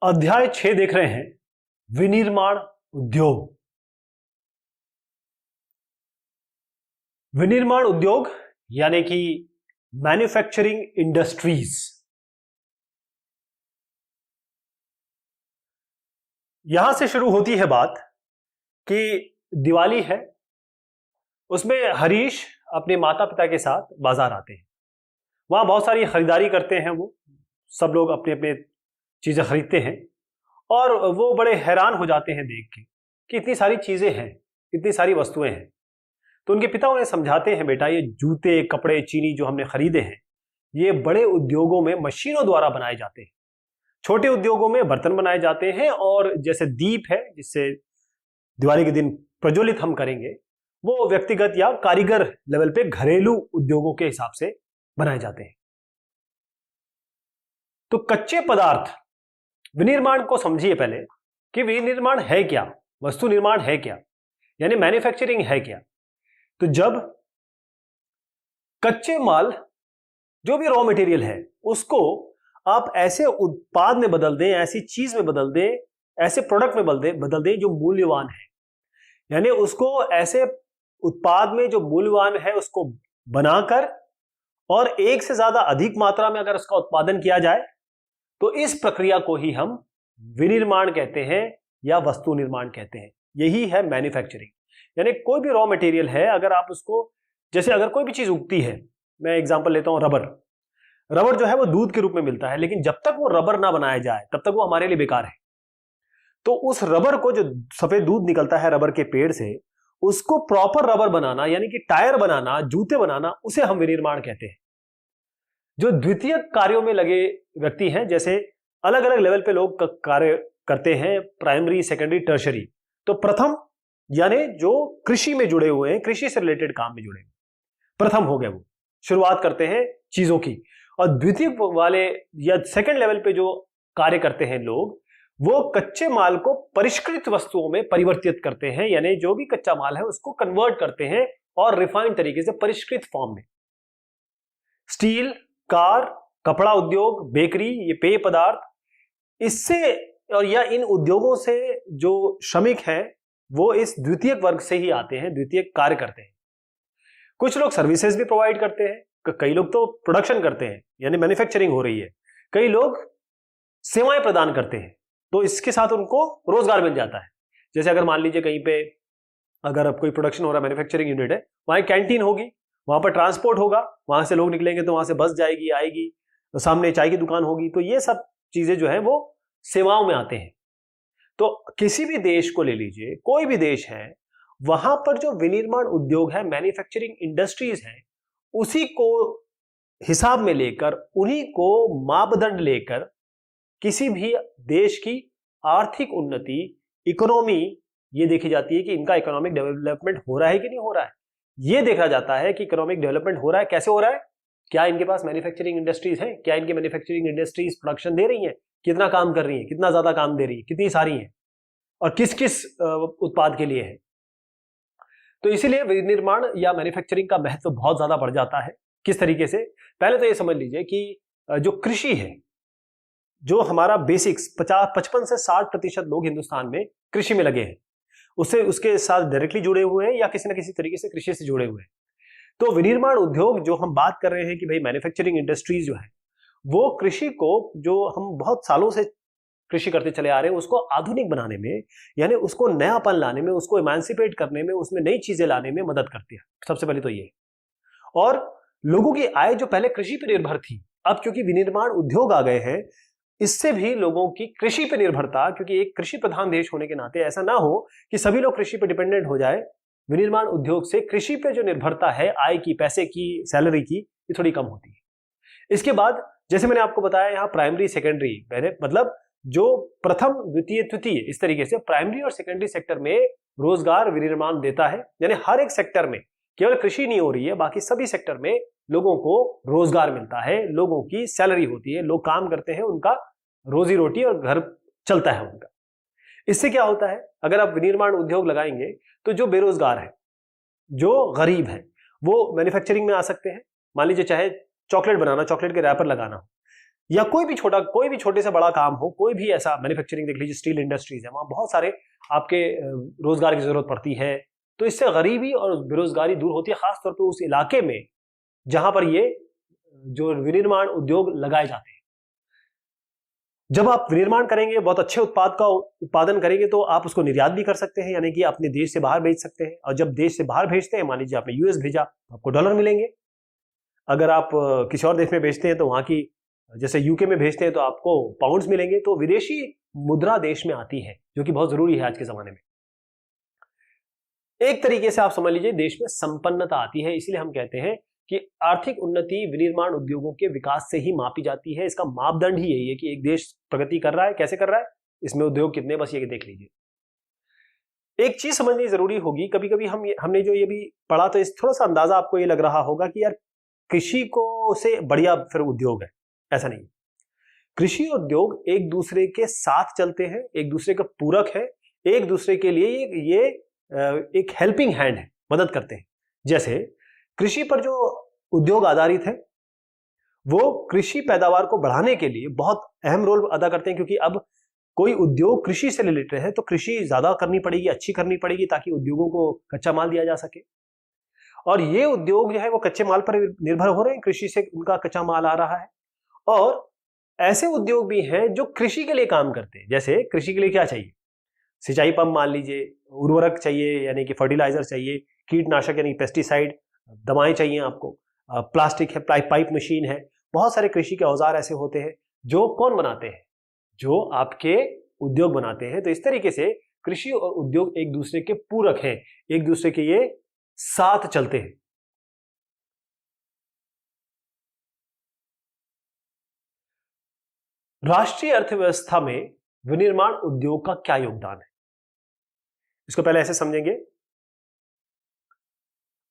अध्याय 6 देख रहे हैं, विनिर्माण उद्योग। विनिर्माण उद्योग यानी कि मैन्युफैक्चरिंग इंडस्ट्रीज। यहां से शुरू होती है बात कि दिवाली है, उसमें हरीश अपने माता पिता के साथ बाजार आते हैं। वहां बहुत सारी खरीदारी करते हैं, वो सब लोग अपने अपने चीजें खरीदते हैं और वो बड़े हैरान हो जाते हैं देख के कि इतनी सारी चीजें हैं, इतनी सारी वस्तुएं हैं। तो उनके पिता उन्हें समझाते हैं, बेटा ये जूते, कपड़े, चीनी जो हमने खरीदे हैं ये बड़े उद्योगों में मशीनों द्वारा बनाए जाते हैं, छोटे उद्योगों में बर्तन बनाए जाते हैं और जैसे दीप है जिससे दिवाली के दिन प्रज्वलित हम करेंगे, वो व्यक्तिगत या कारीगर लेवल पे घरेलू उद्योगों के हिसाब से बनाए जाते हैं। तो कच्चे पदार्थ विनिर्माण को समझिए पहले कि विनिर्माण है क्या, वस्तु निर्माण है क्या, यानी मैन्युफैक्चरिंग है क्या। तो जब कच्चे माल जो भी रॉ मटेरियल है उसको आप ऐसे उत्पाद में बदल दें, ऐसी चीज में बदल दें, ऐसे प्रोडक्ट में बदल दें जो मूल्यवान है, यानी उसको ऐसे उत्पाद में जो मूल्यवान है उसको बनाकर और एक से ज्यादा अधिक मात्रा में अगर उसका उत्पादन किया जाए तो इस प्रक्रिया को ही हम विनिर्माण कहते हैं या वस्तु निर्माण कहते हैं। यही है मैन्युफैक्चरिंग। यानी कोई भी रॉ मटेरियल है, अगर आप उसको, जैसे अगर कोई भी चीज उगती है, मैं एग्जांपल लेता हूं रबर। रबर जो है वो दूध के रूप में मिलता है, लेकिन जब तक वो रबर ना बनाया जाए तब तक वो हमारे लिए बेकार है। तो उस रबर को, जो सफेद दूध निकलता है रबर के पेड़ से, उसको प्रॉपर रबर बनाना यानी कि टायर बनाना, जूते बनाना, उसे हम विनिर्माण कहते हैं। जो द्वितीय कार्यों में लगे व्यक्ति हैं, जैसे अलग अलग लेवल पे लोग कार्य करते हैं, प्राइमरी, सेकेंडरी, टर्शरी। तो प्रथम यानी जो कृषि में जुड़े हुए हैं, कृषि से रिलेटेड काम में जुड़े, प्रथम हो गए, वो शुरुआत करते हैं चीजों की। और द्वितीय वाले या सेकेंड लेवल पे जो कार्य करते हैं लोग, वो कच्चे माल को परिष्कृत वस्तुओं में परिवर्तित करते हैं, यानी जो भी कच्चा माल है उसको कन्वर्ट करते हैं और रिफाइंड तरीके से परिष्कृत फॉर्म में। स्टील, कार, कपड़ा उद्योग, बेकरी, ये पेय पदार्थ, इससे और या इन उद्योगों से जो श्रमिक हैं वो इस द्वितीय वर्ग से ही आते हैं, द्वितीय कार्य करते हैं। कुछ लोग सर्विसेज भी प्रोवाइड करते हैं, कई लोग तो प्रोडक्शन करते हैं यानी मैन्युफैक्चरिंग हो रही है, कई लोग सेवाएं प्रदान करते हैं, तो इसके साथ उनको रोजगार मिल जाता है। जैसे अगर मान लीजिए कहीं पे अगर अब कोई प्रोडक्शन हो रहा है, मैन्युफैक्चरिंग यूनिट है, वहां कैंटीन होगी, वहां पर ट्रांसपोर्ट होगा, वहां से लोग निकलेंगे तो वहां से बस जाएगी, आएगी, तो सामने चाय की दुकान होगी, तो ये सब चीजें जो है वो सेवाओं में आते हैं। तो किसी भी देश को ले लीजिए, कोई भी देश है, वहां पर जो विनिर्माण उद्योग है, मैन्युफैक्चरिंग इंडस्ट्रीज है, उसी को हिसाब में लेकर, उन्हीं को मापदंड लेकर किसी भी देश की आर्थिक उन्नति, इकोनॉमी, ये देखी जाती है कि इनका इकोनॉमिक डेवलपमेंट हो रहा है कि नहीं हो रहा है। ये देखा जाता है कि इकोनॉमिक डेवलपमेंट हो रहा है, कैसे हो रहा है, क्या इनके पास मैन्युफैक्चरिंग इंडस्ट्रीज हैं, क्या इनकी मैन्युफैक्चरिंग इंडस्ट्रीज प्रोडक्शन दे रही हैं, कितना काम कर रही है, कितना ज्यादा काम दे रही है, कितनी सारी है और किस किस उत्पाद के लिए है। तो इसीलिए विनिर्माण या मैन्युफैक्चरिंग का महत्व बहुत ज्यादा बढ़ जाता है। किस तरीके से, पहले तो ये समझ लीजिए कि जो कृषि है, जो हमारा बेसिक्स 55 से 60% लोग हिंदुस्तान में कृषि में लगे हैं, उससे उसके साथ डायरेक्टली जुड़े हुए हैं या किसी न किसी तरीके से कृषि से जुड़े हुए हैं। तो विनिर्माण उद्योग जो हम बात कर रहे हैं कि भाई मैन्युफैक्चरिंग इंडस्ट्रीज जो है, वो कृषि को, जो हम बहुत सालों से कृषि करते चले आ रहे हैं, उसको आधुनिक बनाने में, यानी उसको नयापन लाने में, उसको इमांसिपेट करने में, उसमें नई चीजें लाने में मदद करती है। सबसे पहले तो ये। और लोगों की आय जो पहले कृषि पर निर्भर थी, अब क्योंकि विनिर्माण उद्योग आ गए हैं, इससे भी लोगों की कृषि पर निर्भरता, क्योंकि एक कृषि प्रधान देश होने के नाते ऐसा ना हो कि सभी लोग कृषि पर डिपेंडेंट हो जाए, विनिर्माण उद्योग से कृषि पे जो निर्भरता है, आय की, पैसे की, सैलरी की, ये थोड़ी कम होती है। इसके बाद जैसे मैंने आपको बताया, यहाँ प्राइमरी, सेकेंडरी, मतलब जो प्रथम, द्वितीय, तृतीय, इस तरीके से प्राइमरी और सेकेंडरी सेक्टर में रोजगार विनिर्माण देता है। यानी हर एक सेक्टर में, केवल कृषि नहीं हो रही है, बाकी सभी सेक्टर में लोगों को रोजगार मिलता है, लोगों की सैलरी होती है, लोग काम करते हैं, उनका रोजी रोटी और घर चलता है उनका। इससे क्या होता है, अगर आप विनिर्माण उद्योग लगाएंगे तो जो बेरोजगार है, जो गरीब है, वो मैन्युफैक्चरिंग में आ सकते हैं। मान लीजिए चाहे चॉकलेट बनाना, चॉकलेट के रैपर लगाना, या कोई भी छोटे से बड़ा काम हो, कोई भी ऐसा मैन्युफैक्चरिंग देख लीजिए, स्टील इंडस्ट्रीज है, वहां बहुत सारे आपके रोजगार की जरूरत पड़ती है। तो इससे गरीबी और बेरोजगारी दूर होती है, खासतौर पर उस इलाके में जहां पर ये जो विनिर्माण उद्योग लगाए जाते हैं। जब आप विनिर्माण करेंगे, बहुत अच्छे उत्पाद का उत्पादन करेंगे, तो आप उसको निर्यात भी कर सकते हैं, यानी कि अपने देश से बाहर भेज सकते हैं। और जब देश से बाहर भेजते हैं, मान लीजिए आपने यूएस भेजा, तो आपको डॉलर मिलेंगे। अगर आप किसी और देश में भेजते हैं तो वहां की, जैसे यूके में भेजते हैं तो आपको पाउंड्स मिलेंगे। तो विदेशी मुद्रा देश में आती है, जो कि बहुत जरूरी है आज के जमाने में। एक तरीके से आप समझ लीजिए देश में संपन्नता आती है। इसलिए हम कहते हैं कि आर्थिक उन्नति विनिर्माण उद्योगों के विकास से ही मापी जाती है। इसका मापदंड ही यही है कि एक देश प्रगति कर रहा है, कैसे कर रहा है, इसमें उद्योग कितने, बस ये देख लीजिए। एक चीज समझनी जरूरी होगी, कभी कभी हमने जो ये भी पढ़ा, तो इस थोड़ा सा अंदाजा आपको ये लग रहा होगा कि यार कृषि को से बढ़िया फिर उद्योग है। ऐसा नहीं, कृषि उद्योग एक दूसरे के साथ चलते हैं, एक दूसरे का पूरक है, एक दूसरे के लिए ये एक हेल्पिंग हैंड है, मदद करते हैं। जैसे कृषि पर जो उद्योग आधारित है, वो कृषि पैदावार को बढ़ाने के लिए बहुत अहम रोल अदा करते हैं, क्योंकि अब कोई उद्योग कृषि से रिलेटेड है तो कृषि ज्यादा करनी पड़ेगी, अच्छी करनी पड़ेगी, ताकि उद्योगों को कच्चा माल दिया जा सके। और ये उद्योग जो है वो कच्चे माल पर निर्भर हो रहे हैं, कृषि से उनका कच्चा माल आ रहा है। और ऐसे उद्योग भी हैं जो कृषि के लिए काम करते हैं। जैसे कृषि के लिए क्या चाहिए, सिंचाई पंप मान लीजिए, उर्वरक चाहिए यानी कि फर्टिलाइजर चाहिए, कीटनाशक यानी पेस्टिसाइड, दवाएं चाहिए आपको, प्लास्टिक है, पाइप मशीन है, बहुत सारे कृषि के औजार ऐसे होते हैं जो कौन बनाते हैं, जो आपके उद्योग बनाते हैं। तो इस तरीके से कृषि और उद्योग एक दूसरे के पूरक हैं, एक दूसरे के ये साथ चलते हैं। राष्ट्रीय अर्थव्यवस्था में विनिर्माण उद्योग का क्या योगदान है, इसको पहले ऐसे समझेंगे।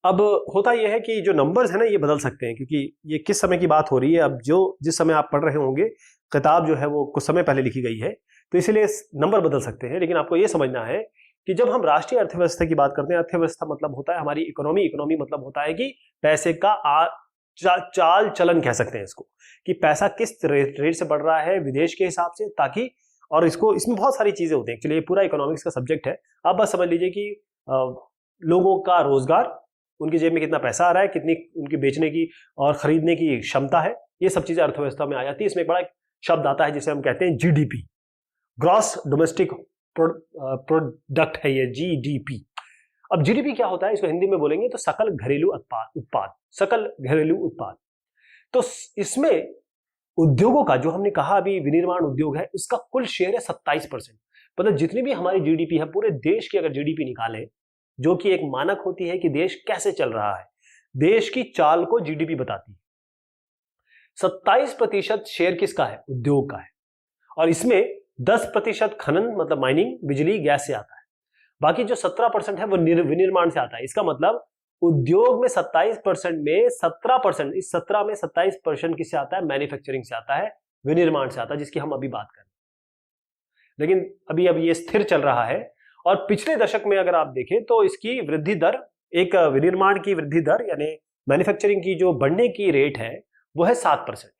अब होता यह है कि जो नंबर्स है ना, ये बदल सकते हैं, क्योंकि ये किस समय की बात हो रही है। अब जिस समय आप पढ़ रहे होंगे, किताब जो है वो कुछ समय पहले लिखी गई है, तो इसीलिए नंबर बदल सकते हैं। लेकिन आपको ये समझना है कि जब हम राष्ट्रीय अर्थव्यवस्था की बात करते हैं, अर्थव्यवस्था मतलब होता है हमारी इकोनॉमी, इकोनॉमी मतलब होता है कि पैसे का चाल चलन कह सकते हैं इसको, कि पैसा किस रेट से बढ़ रहा है विदेश के हिसाब से, ताकि, और इसमें बहुत सारी चीजें होती हैं। एक्चुअली ये पूरा इकोनॉमिक्स का सब्जेक्ट है। आप बस समझ लीजिए कि लोगों का रोजगार, उनकी जेब में कितना पैसा आ रहा है, कितनी उनकी बेचने की और खरीदने की क्षमता है, ये सब चीजें अर्थव्यवस्था में आ जाती है। इसमें एक बड़ा शब्द आता है जिसे हम कहते हैं जीडीपी, ग्रॉस डोमेस्टिक प्रोडक्ट है ये जीडीपी। अब जीडीपी क्या होता है, इसको हिंदी में बोलेंगे तो सकल घरेलू उत्पाद, सकल घरेलू उत्पाद। तो इसमें उद्योगों का, जो हमने कहा अभी विनिर्माण उद्योग है, इसका कुल शेयर है 27%। मतलब जितनी भी हमारी जीडीपी है, पूरे देश की अगर जीडीपी निकालें, जो कि एक मानक होती है कि देश कैसे चल रहा है, देश की चाल को जीडीपी बताती है, 27% शेयर किसका है, उद्योग का है। और इसमें 10% खनन मतलब माइनिंग, बिजली, गैस से आता है। बाकी जो 17% है वो विनिर्माण से आता है। इसका मतलब उद्योग में 27% में 17%, इस 17 में 27% किससे आता है, मैन्युफैक्चरिंग से आता है, विनिर्माण से आता है, जिसकी हम अभी बात कर रहे हैं। लेकिन अभी ये स्थिर चल रहा है। और पिछले दशक में अगर आप देखें तो इसकी वृद्धि दर, एक विनिर्माण की वृद्धि दर यानी मैन्युफैक्चरिंग की जो बढ़ने की रेट है वो है 7%।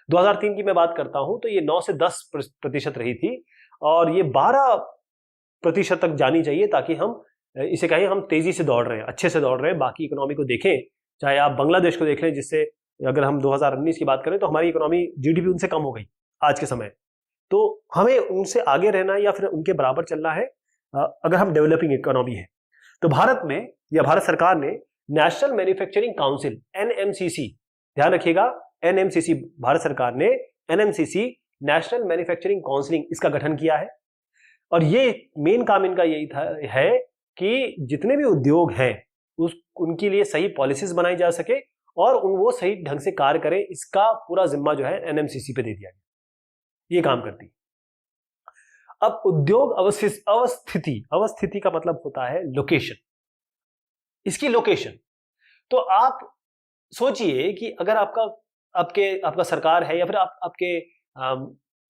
2003 की मैं बात करता हूं तो ये 9 से 10% रही थी, और ये 12% तक जानी चाहिए, ताकि हम इसे कहें हम तेजी से दौड़ रहे हैं, अच्छे से दौड़ रहे हैं। बाकी इकोनॉमी को देखें, चाहे आप बांग्लादेश को देख लें, जिससे अगर हम 2019 की बात करें तो हमारी इकोनॉमी, जीडीपी उनसे कम हो गई आज के समय। तो हमें उनसे आगे रहना है या फिर उनके बराबर चलना है अगर हम डेवलपिंग इकोनॉमी है। तो भारत में, या भारत सरकार ने नेशनल मैन्युफैक्चरिंग काउंसिल एनएमसीसी, ध्यान रखिएगा, एनएमसीसी, भारत सरकार ने एनएमसीसी, नेशनल मैन्युफैक्चरिंग काउंसिलिंग, इसका गठन किया है। और ये मेन काम इनका यही है कि जितने भी उद्योग हैं उनके लिए सही पॉलिसीज बनाई जा सके और वो सही ढंग से कार्य करें। इसका पूरा जिम्मा जो है एनएमसीसी पे दे दिया गया, ये काम करती है। अब उद्योग अवस्थिति का मतलब होता है लोकेशन, इसकी लोकेशन। तो आप सोचिए कि अगर आपका सरकार है या फिर आपके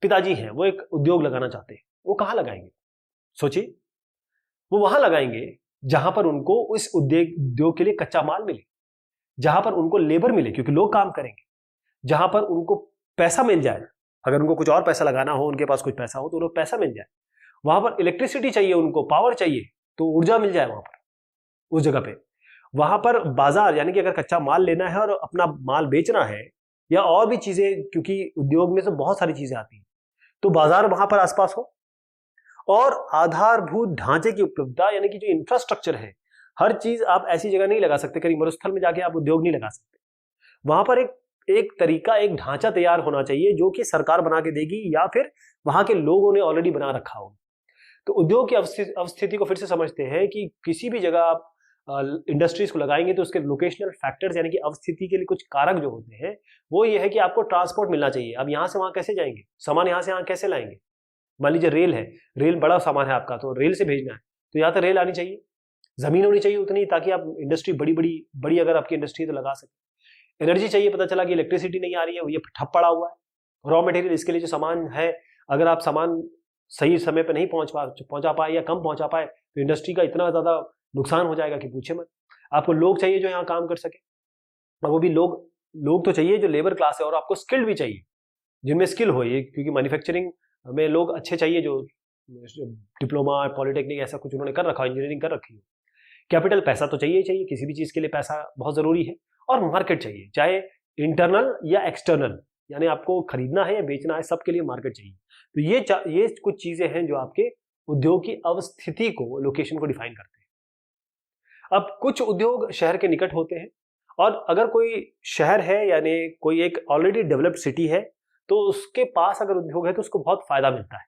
पिताजी हैं, वो एक उद्योग लगाना चाहते हैं, वो कहां लगाएंगे, सोचिए। वो वहां लगाएंगे जहां पर उनको उस उद्योग के लिए कच्चा माल मिले, जहां पर उनको लेबर मिले क्योंकि लोग काम करेंगे, जहां पर उनको पैसा मिल जाए, अगर उनको कुछ और पैसा लगाना हो, उनके पास कुछ पैसा हो तो उनको पैसा मिल जाए। वहां पर इलेक्ट्रिसिटी चाहिए, उनको पावर चाहिए तो ऊर्जा मिल जाए वहां पर, उस जगह पे। वहां पर बाजार, यानी कि अगर कच्चा माल लेना है और अपना माल बेचना है या और भी चीजें, क्योंकि उद्योग में से बहुत सारी चीजें आती हैं, तो बाजार वहां पर आसपास हो। और आधारभूत ढांचे की उपलब्धता, यानी कि जो इंफ्रास्ट्रक्चर है, हर चीज आप ऐसी जगह नहीं लगा सकते, कहीं मरुस्थल में जाके आप उद्योग नहीं लगा सकते। वहां पर एक तरीका, एक ढांचा तैयार होना चाहिए जो कि सरकार बना के देगी या फिर वहां के लोगों ने ऑलरेडी बना रखा हो। तो उद्योग की अवस्थिति को फिर से समझते हैं कि किसी भी जगह आप इंडस्ट्रीज को लगाएंगे तो उसके लोकेशनल फैक्टर्स, यानी कि अवस्थिति के लिए कुछ कारक जो होते हैं, वो ये है कि आपको ट्रांसपोर्ट मिलना चाहिए। अब यहां से वहां कैसे जाएंगे, सामान यहां से यहां कैसे लाएंगे? मान लीजिए रेल है, रेल बड़ा सामान है आपका, तो रेल से भेजना है तो यहाँ तक रेल आनी चाहिए, जमीन होनी चाहिए उतनी, ताकि आप इंडस्ट्री बड़ी अगर आपकी इंडस्ट्री तो लगा सके। एनर्जी चाहिए, पता चला कि इलेक्ट्रिसिटी नहीं आ रही है, ये ठप पड़ा हुआ है। रॉ मटेरियल, इसके लिए जो सामान है, अगर आप सामान सही समय पर नहीं पहुंचा पाए या कम पहुंचा पाए तो इंडस्ट्री का इतना ज्यादा नुकसान हो जाएगा कि पूछे मत। आपको लोग चाहिए जो यहाँ काम कर सके, और वो भी लोग तो चाहिए जो लेबर क्लास है, और आपको स्किल्ड भी चाहिए, जिनमें स्किल हो, ये क्योंकि मैन्युफैक्चरिंग में लोग अच्छे चाहिए जो डिप्लोमा, पॉलिटेक्निक ऐसा कुछ उन्होंने कर रखा, इंजीनियरिंग कर रखी है। कैपिटल, पैसा तो चाहिए ही चाहिए, किसी भी चीज के लिए पैसा बहुत जरूरी है। और मार्केट चाहिए, चाहे इंटरनल या एक्सटर्नल, यानी आपको खरीदना है या बेचना है, सबके लिए मार्केट चाहिए। तो ये कुछ चीजें हैं जो आपके उद्योग की अवस्थिति को, लोकेशन को डिफाइन करते हैं। अब कुछ उद्योग शहर के निकट होते हैं, और अगर कोई शहर है, यानी कोई एक ऑलरेडी डेवलप्ड सिटी है, तो उसके पास अगर उद्योग है तो उसको बहुत फायदा मिलता है।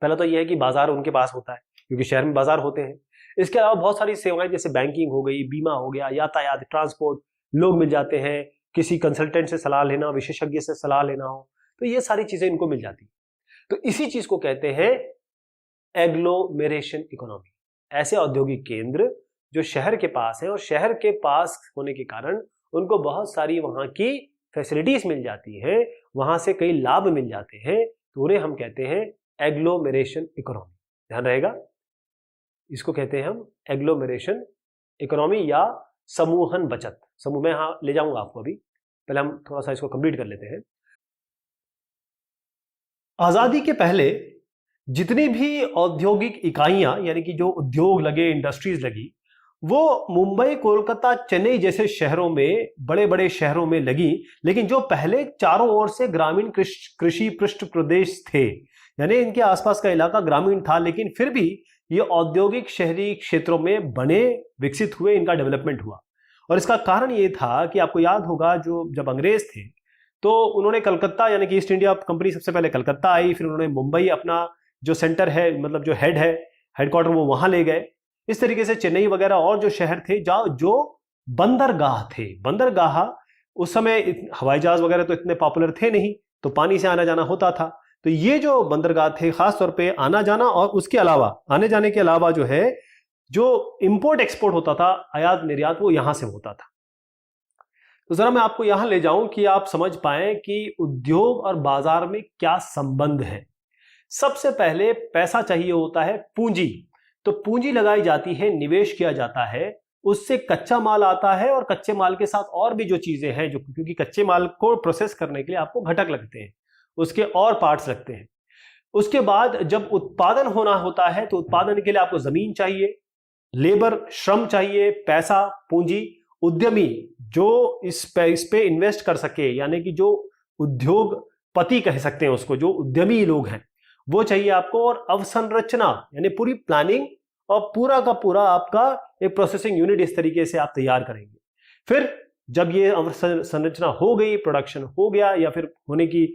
पहला तो यह है कि बाजार उनके पास होता है, क्योंकि शहर में बाजार होते हैं। इसके अलावा बहुत सारी सेवाएं, जैसे बैंकिंग हो गई, बीमा हो गया, यातायात, ट्रांसपोर्ट, लोग मिल जाते हैं, किसी कंसल्टेंट से सलाह लेना, विशेषज्ञ से सलाह लेना हो, तो ये सारी चीजें इनको मिल जाती है। तो इसी चीज को कहते हैं एग्लोमेरेशन इकोनॉमी। ऐसे औद्योगिक केंद्र जो शहर के पास है, और शहर के पास होने के कारण उनको बहुत सारी वहां की फैसिलिटीज मिल जाती है, वहां से कई लाभ मिल जाते हैं, तो उन्हें हम कहते हैं एग्लोमेरेशन इकोनॉमी। ध्यान रहेगा, इसको कहते हैं हम एग्लोमेरेशन इकोनॉमी या समूहन बचत। समूह में यहां ले जाऊंगा आपको, अभी पहले हम थोड़ा सा इसको कंप्लीट कर लेते हैं। आजादी के पहले जितनी भी औद्योगिक इकाइयां, यानी कि जो उद्योग लगे, इंडस्ट्रीज लगी, वो मुंबई, कोलकाता, चेन्नई जैसे शहरों में, बड़े बड़े शहरों में लगी। लेकिन जो पहले चारों ओर से ग्रामीण कृषि पृष्ठ प्रदेश थे, यानी इनके आसपास का इलाका ग्रामीण था, लेकिन फिर भी ये औद्योगिक शहरी क्षेत्रों में बने, विकसित हुए, इनका डेवलपमेंट हुआ। और इसका कारण ये था कि आपको याद होगा, जो जब अंग्रेज थे तो उन्होंने कलकत्ता, यानी कि ईस्ट इंडिया कंपनी सबसे पहले कलकत्ता आई, फिर उन्होंने मुंबई अपना जो सेंटर है, मतलब जो हेडक्वार्टर, वो वहां ले गए। इस तरीके से चेन्नई वगैरह और जो शहर थे, जो बंदरगाह थे, बंदरगाह उस समय हवाई जहाज वगैरह तो इतने पॉपुलर थे नहीं, तो पानी से आना जाना होता था। तो ये जो बंदरगाह थे, खासतौर पे आना जाना, और उसके अलावा, आने जाने के अलावा जो है, जो इंपोर्ट एक्सपोर्ट होता था, आयात निर्यात, वो यहां से होता था। तो जरा मैं आपको यहां ले जाऊं कि आप समझ पाए कि उद्योग और बाजार में क्या संबंध है। सबसे पहले पैसा चाहिए होता है, पूंजी। तो पूंजी लगाई जाती है, निवेश किया जाता है, उससे कच्चा माल आता है, और कच्चे माल के साथ और भी जो चीजें हैं, जो, क्योंकि कच्चे माल को प्रोसेस करने के लिए आपको घटक लगते हैं, उसके और पार्ट्स लगते हैं। उसके बाद जब उत्पादन होना होता है, तो उत्पादन के लिए आपको जमीन चाहिए, लेबर, श्रम चाहिए, पैसा, पूंजी, उद्यमी जो इस पे इन्वेस्ट कर सके, यानी कि जो उद्योगपति कह सकते हैं उसको, जो उद्यमी लोग हैं, वो चाहिए आपको। और अवसंरचना, यानी पूरी प्लानिंग और पूरा का पूरा आपका एक प्रोसेसिंग यूनिट इस तरीके से आप तैयार करेंगे। फिर जब ये अवसंरचना हो गई, प्रोडक्शन हो गया, या फिर होने की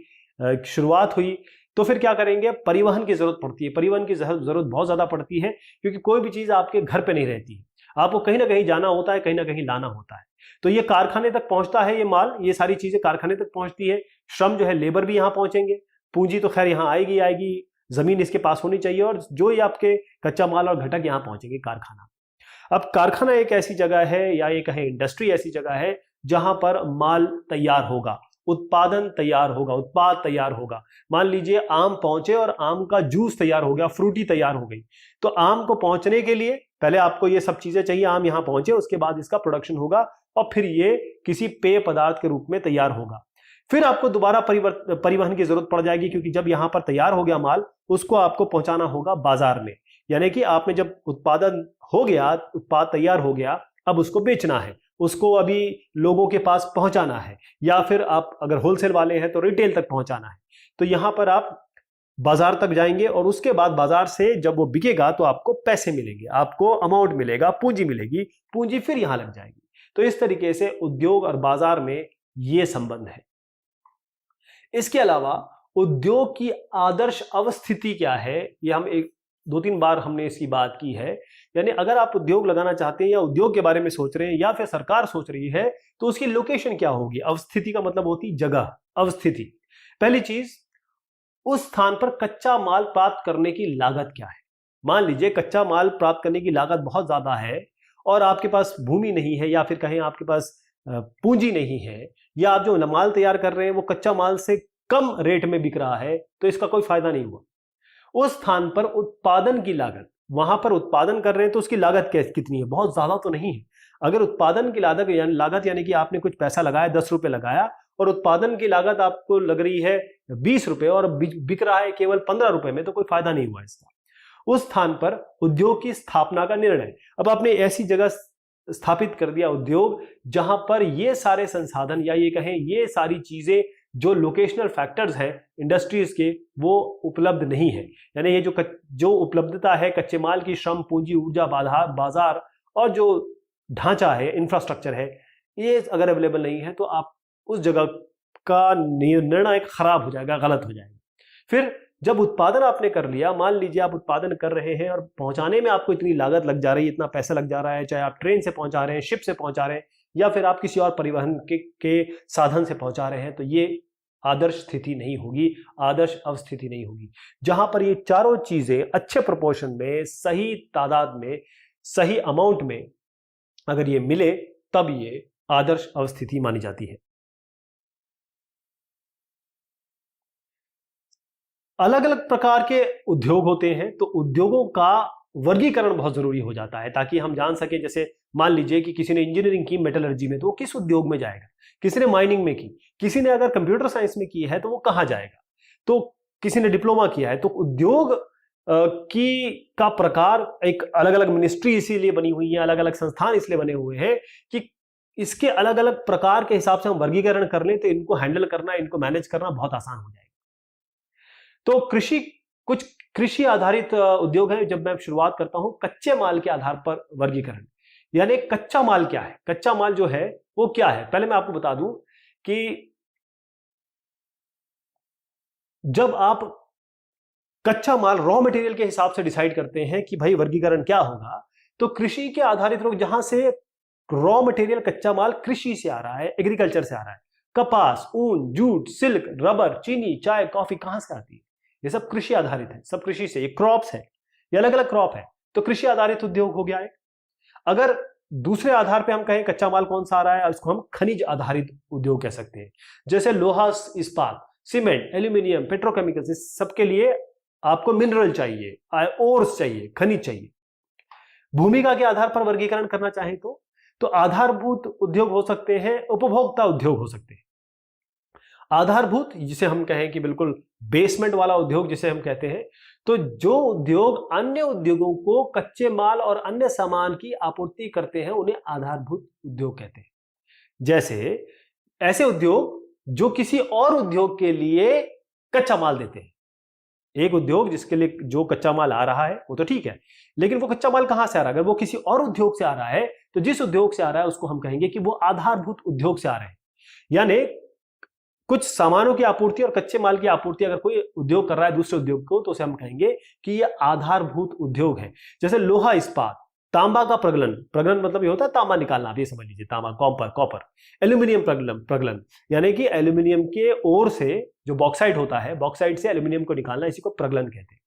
शुरुआत हुई, तो फिर क्या करेंगे, परिवहन की जरूरत पड़ती है। परिवहन की जरूरत बहुत ज्यादा पड़ती है, क्योंकि कोई भी चीज आपके घर पे नहीं रहती है, आपको कहीं ना कहीं जाना होता है, कहीं ना कहीं लाना होता है। तो ये कारखाने तक पहुंचता है, ये माल, ये सारी चीजें कारखाने तक पहुंचती है। श्रम जो है, लेबर भी यहां पहुंचेंगे, पूंजी तो खैर यहां आएगी, जमीन इसके पास होनी चाहिए, और जो ये आपके कच्चा माल और घटक यहां पहुंचेंगे कारखाना। अब कारखाना एक ऐसी जगह है, या ये कहें इंडस्ट्री ऐसी जगह है, जहां पर माल तैयार होगा, उत्पादन तैयार होगा, उत्पाद तैयार होगा। मान लीजिए आम पहुंचे और आम का जूस तैयार हो गया, फ्रूटी तैयार हो गई, तो आम को पहुंचने के लिए पहले आपको ये सब चीजें चाहिए, आम यहां पहुंचे, उसके बाद इसका प्रोडक्शन होगा, और फिर ये किसी पेय पदार्थ के रूप में तैयार होगा। फिर आपको दोबारा परिवहन की जरूरत पड़ जाएगी, क्योंकि जब यहां पर तैयार हो गया माल, उसको आपको पहुंचाना होगा बाजार में। यानी कि आपने जब उत्पादन हो गया, उत्पाद तैयार हो गया, अब उसको बेचना है, उसको अभी लोगों के पास पहुंचाना है, या फिर आप अगर होलसेल वाले हैं तो रिटेल तक पहुंचाना है। तो यहां पर आप बाजार तक जाएंगे और उसके बाद बाजार से जब वो बिकेगा तो आपको पैसे मिलेंगे, आपको अमाउंट मिलेगा, पूंजी मिलेगी, पूंजी फिर यहां लग जाएगी। तो इस तरीके से उद्योग और बाजार में ये संबंध है। इसके अलावा उद्योग की आदर्श अवस्थिति क्या है, ये हम एक 2-3 बार हमने इसकी बात की है। यानी अगर आप उद्योग लगाना चाहते हैं या उद्योग के बारे में सोच रहे हैं या फिर सरकार सोच रही है, तो उसकी लोकेशन क्या होगी। अवस्थिति का मतलब होती जगह, अवस्थिति। पहली चीज, उस स्थान पर कच्चा माल प्राप्त करने की लागत क्या है। मान लीजिए कच्चा माल प्राप्त करने की लागत बहुत ज्यादा है और आपके पास भूमि नहीं है, या फिर कहें आपके पास पूंजी नहीं है, या आप जो माल तैयार कर रहे हैं वो कच्चा माल से कम रेट में बिक रहा है, तो इसका कोई फायदा नहीं हुआ। उस स्थान पर उत्पादन की लागत, वहां पर उत्पादन कर रहे हैं तो उसकी लागत कितनी है, बहुत ज्यादा तो नहीं है। अगर उत्पादन की लागत यानी कि आपने कुछ पैसा लगाया, 10 रुपए लगाया, और उत्पादन की लागत आपको लग रही है 20 रुपए और बिक रहा है केवल 15 रुपए में, तो कोई फायदा नहीं हुआ इसका। उस स्थान पर उद्योग की स्थापना का निर्णय, अब आपने ऐसी जगह स्थापित कर दिया उद्योग जहां पर ये सारे संसाधन, या ये कहें ये सारी चीजें जो लोकेशनल फैक्टर्स हैं इंडस्ट्रीज के, वो उपलब्ध नहीं है। यानी ये जो उपलब्धता है कच्चे माल की, श्रम, पूंजी, ऊर्जा, बाजार और जो ढांचा है, इंफ्रास्ट्रक्चर है, ये अगर अवेलेबल नहीं है तो आप उस जगह का निर्णय खराब हो जाएगा, गलत हो जाएगा। फिर जब उत्पादन आपने कर लिया, मान लीजिए आप उत्पादन कर रहे हैं और पहुंचाने में आपको इतनी लागत लग जा रही है, इतना पैसा लग जा रहा है, चाहे आप ट्रेन से पहुंचा रहे हैं, शिप से पहुंचा रहे हैं, या फिर आप किसी और परिवहन के साधन से पहुंचा रहे हैं, तो ये आदर्श स्थिति नहीं होगी, आदर्श अवस्थिति नहीं होगी। जहां पर ये चारों चीजें अच्छे प्रोपोर्शन में, सही तादाद में, सही अमाउंट में अगर ये मिले, तब ये आदर्श अवस्थिति मानी जाती है। अलग अलग प्रकार के उद्योग होते हैं, तो उद्योगों का वर्गीकरण बहुत जरूरी हो जाता है ताकि हम जान सके। जैसे मान लीजिए कि किसी ने इंजीनियरिंग की मेटलर्जी में, तो वो किस उद्योग में जाएगा, किसी ने माइनिंग में की, किसी ने अगर कंप्यूटर साइंस में की है तो वो कहां जाएगा, तो किसी ने डिप्लोमा किया है। तो उद्योग की का प्रकार एक अलग अलग मिनिस्ट्री इसीलिए बनी हुई है, अलग अलग संस्थान इसलिए बने हुए हैं कि इसके अलग अलग प्रकार के हिसाब से हम वर्गीकरण कर लें तो इनको हैंडल करना, इनको मैनेज करना बहुत आसान हो जाएगा। तो कुछ कृषि आधारित उद्योग है। जब मैं शुरुआत करता हूं कच्चे माल के आधार पर वर्गीकरण, यानी कच्चा माल क्या है, कच्चा माल जो है वो क्या है। पहले मैं आपको बता दूं कि जब आप कच्चा माल रॉ मटेरियल के हिसाब से डिसाइड करते हैं कि भाई वर्गीकरण क्या होगा, तो कृषि के आधारित लोग, जहां से रॉ मटेरियल कच्चा माल कृषि से आ रहा है, एग्रीकल्चर से आ रहा है, कपास, ऊन, जूट, सिल्क, रबर, चीनी, चाय, कॉफी कहां से आती है, ये सब कृषि आधारित है, सब कृषि से। ये क्रॉप्स है, ये अलग अलग क्रॉप है, तो कृषि आधारित उद्योग हो गया है। अगर दूसरे आधार पे हम कहें कच्चा माल कौन सा आ रहा है, उसको हम खनिज आधारित उद्योग कह सकते हैं। जैसे लोहा, इस्पात, सीमेंट, एल्यूमिनियम, पेट्रोकेमिकल्स, इस सबके लिए आपको मिनरल चाहिए, ओर्स चाहिए, खनिज चाहिए। भूमिका के आधार पर वर्गीकरण करना चाहें तो आधारभूत उद्योग हो सकते हैं, उपभोक्ता उद्योग हो सकते हैं। आधारभूत जिसे हम कहें कि बिल्कुल बेसमेंट वाला उद्योग जिसे हम कहते हैं, तो जो उद्योग अन्य उद्योगों को कच्चे माल और अन्य सामान की आपूर्ति करते हैं, उन्हें आधारभूत उद्योग कहते हैं। जैसे ऐसे उद्योग जो किसी और उद्योग के लिए कच्चा माल देते हैं। एक उद्योग जिसके लिए जो कच्चा माल आ रहा है वो तो ठीक है, लेकिन वो कच्चा माल कहां से आ रहा है, अगर वो किसी और उद्योग से आ रहा है, तो जिस उद्योग से आ रहा है उसको हम कहेंगे कि वो आधारभूत उद्योग से आ रहे हैं। यानी कुछ सामानों की आपूर्ति और कच्चे माल की आपूर्ति अगर कोई उद्योग कर रहा है दूसरे उद्योग को, तो उसे हम कहेंगे कि ये आधारभूत उद्योग है। जैसे लोहा, इस्पात, तांबा का प्रगलन मतलब ये होता है तांबा निकालना, आप ये समझ लीजिए, तांबा, कॉपर। एल्यूमिनियम प्रगलन यानी कि एल्यूमिनियम के ओर से जो बॉक्साइट होता है, बॉक्साइट से एल्यूमिनियम को निकालना, इसी को प्रगलन कहते हैं।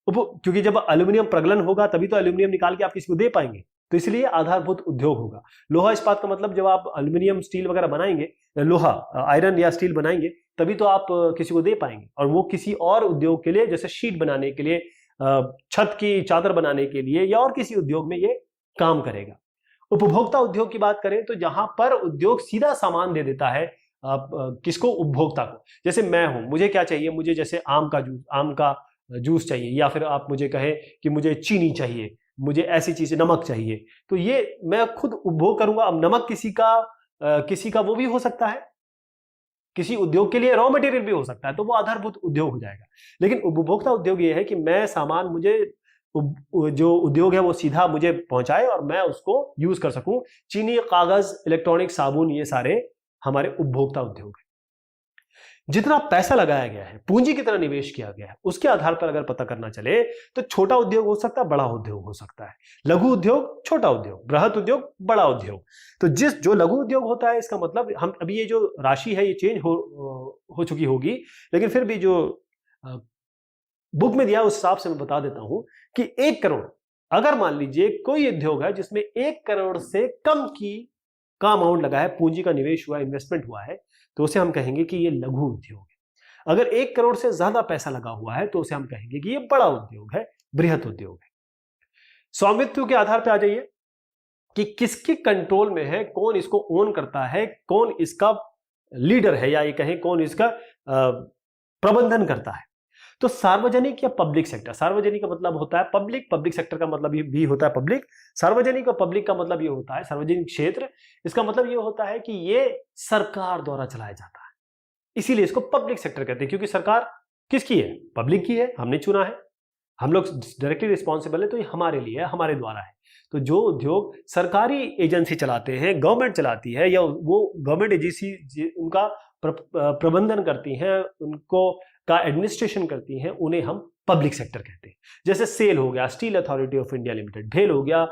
क्योंकि जब एल्यूमिनियम प्रगलन होगा तभी तो एल्यूमिनियम निकाल के आप किसी को दे पाएंगे, तो इसलिए आधारभूत उद्योग होगा। लोहा इस्पात का मतलब जब आप एल्यूमिनियम स्टील वगैरह बनाएंगे, लोहा आयरन या स्टील बनाएंगे, तभी तो आप किसी को दे पाएंगे, और वो किसी और उद्योग के लिए, जैसे शीट बनाने के लिए, छत की चादर बनाने के लिए, या और किसी उद्योग में ये काम करेगा। उपभोक्ता उद्योग की बात करें तो जहां पर उद्योग सीधा सामान दे देता है, किसको? उपभोक्ता को। जैसे मैं हूं, मुझे क्या चाहिए? मुझे जैसे आम का जूस चाहिए, या फिर आप मुझे कहें कि मुझे चीनी चाहिए, मुझे ऐसी चीजें, नमक चाहिए, तो ये मैं खुद उपभोग करूंगा। अब नमक किसी का वो भी हो सकता है, किसी उद्योग के लिए रॉ मटेरियल भी हो सकता है, तो वो आधारभूत उद्योग हो जाएगा। लेकिन उपभोक्ता उद्योग ये है कि मैं सामान, मुझे जो उद्योग है वो सीधा मुझे पहुंचाए और मैं उसको यूज कर सकूं। चीनी, कागज, इलेक्ट्रॉनिक, साबुन, ये सारे हमारे उपभोक्ता उद्योग है। जितना पैसा लगाया गया है, पूंजी कितना निवेश किया गया है, उसके आधार पर अगर पता करना चले तो छोटा उद्योग हो सकता है, बड़ा उद्योग हो सकता है। लघु उद्योग, छोटा उद्योग, बृहत उद्योग, बड़ा उद्योग। तो जो लघु उद्योग होता है, इसका मतलब हम अभी ये जो राशि है ये चेंज हो चुकी होगी, लेकिन फिर भी जो बुक में दिया उस हिसाब से मैं बता देता हूं कि 1 करोड़, अगर मान लीजिए कोई उद्योग है जिसमें 1 करोड़ से कम का अमाउंट लगा है, पूंजी का निवेश हुआ है, इन्वेस्टमेंट हुआ है, तो उसे हम कहेंगे कि ये लघु उद्योग है। अगर 1 करोड़ से ज्यादा पैसा लगा हुआ है तो उसे हम कहेंगे कि ये बड़ा उद्योग है, बृहत उद्योग है। स्वामित्व के आधार पर आ जाइए कि किसके कंट्रोल में है, कौन इसको ओन करता है, कौन इसका लीडर है, या ये कहें कौन इसका प्रबंधन करता है। तो सार्वजनिक या पब्लिक सेक्टर, सार्वजनिक का मतलब होता है पब्लिक, पब्लिक सेक्टर का मतलब भी होता है पब्लिक। सार्वजनिक और पब्लिक का मतलब ये होता है, सार्वजनिक क्षेत्र, इसका मतलब ये होता है कि ये सरकार द्वारा चलाया जाता है, इसीलिए इसको पब्लिक सेक्टर कहते हैं। क्योंकि सरकार किसकी है? पब्लिक की है, हमने चुना है, हम लोग डायरेक्टली रिस्पॉन्सिबल है, तो ये हमारे लिए है, हमारे द्वारा है। तो जो उद्योग सरकारी एजेंसी चलाते हैं, गवर्नमेंट चलाती है, या वो गवर्नमेंट एजेंसी उनका प्रबंधन करती हैं, उनको का एडमिनिस्ट्रेशन करती हैं, उन्हें हम पब्लिक सेक्टर कहते हैं। जैसे सेल हो गया, steel authority of India limited, भेल हो गया,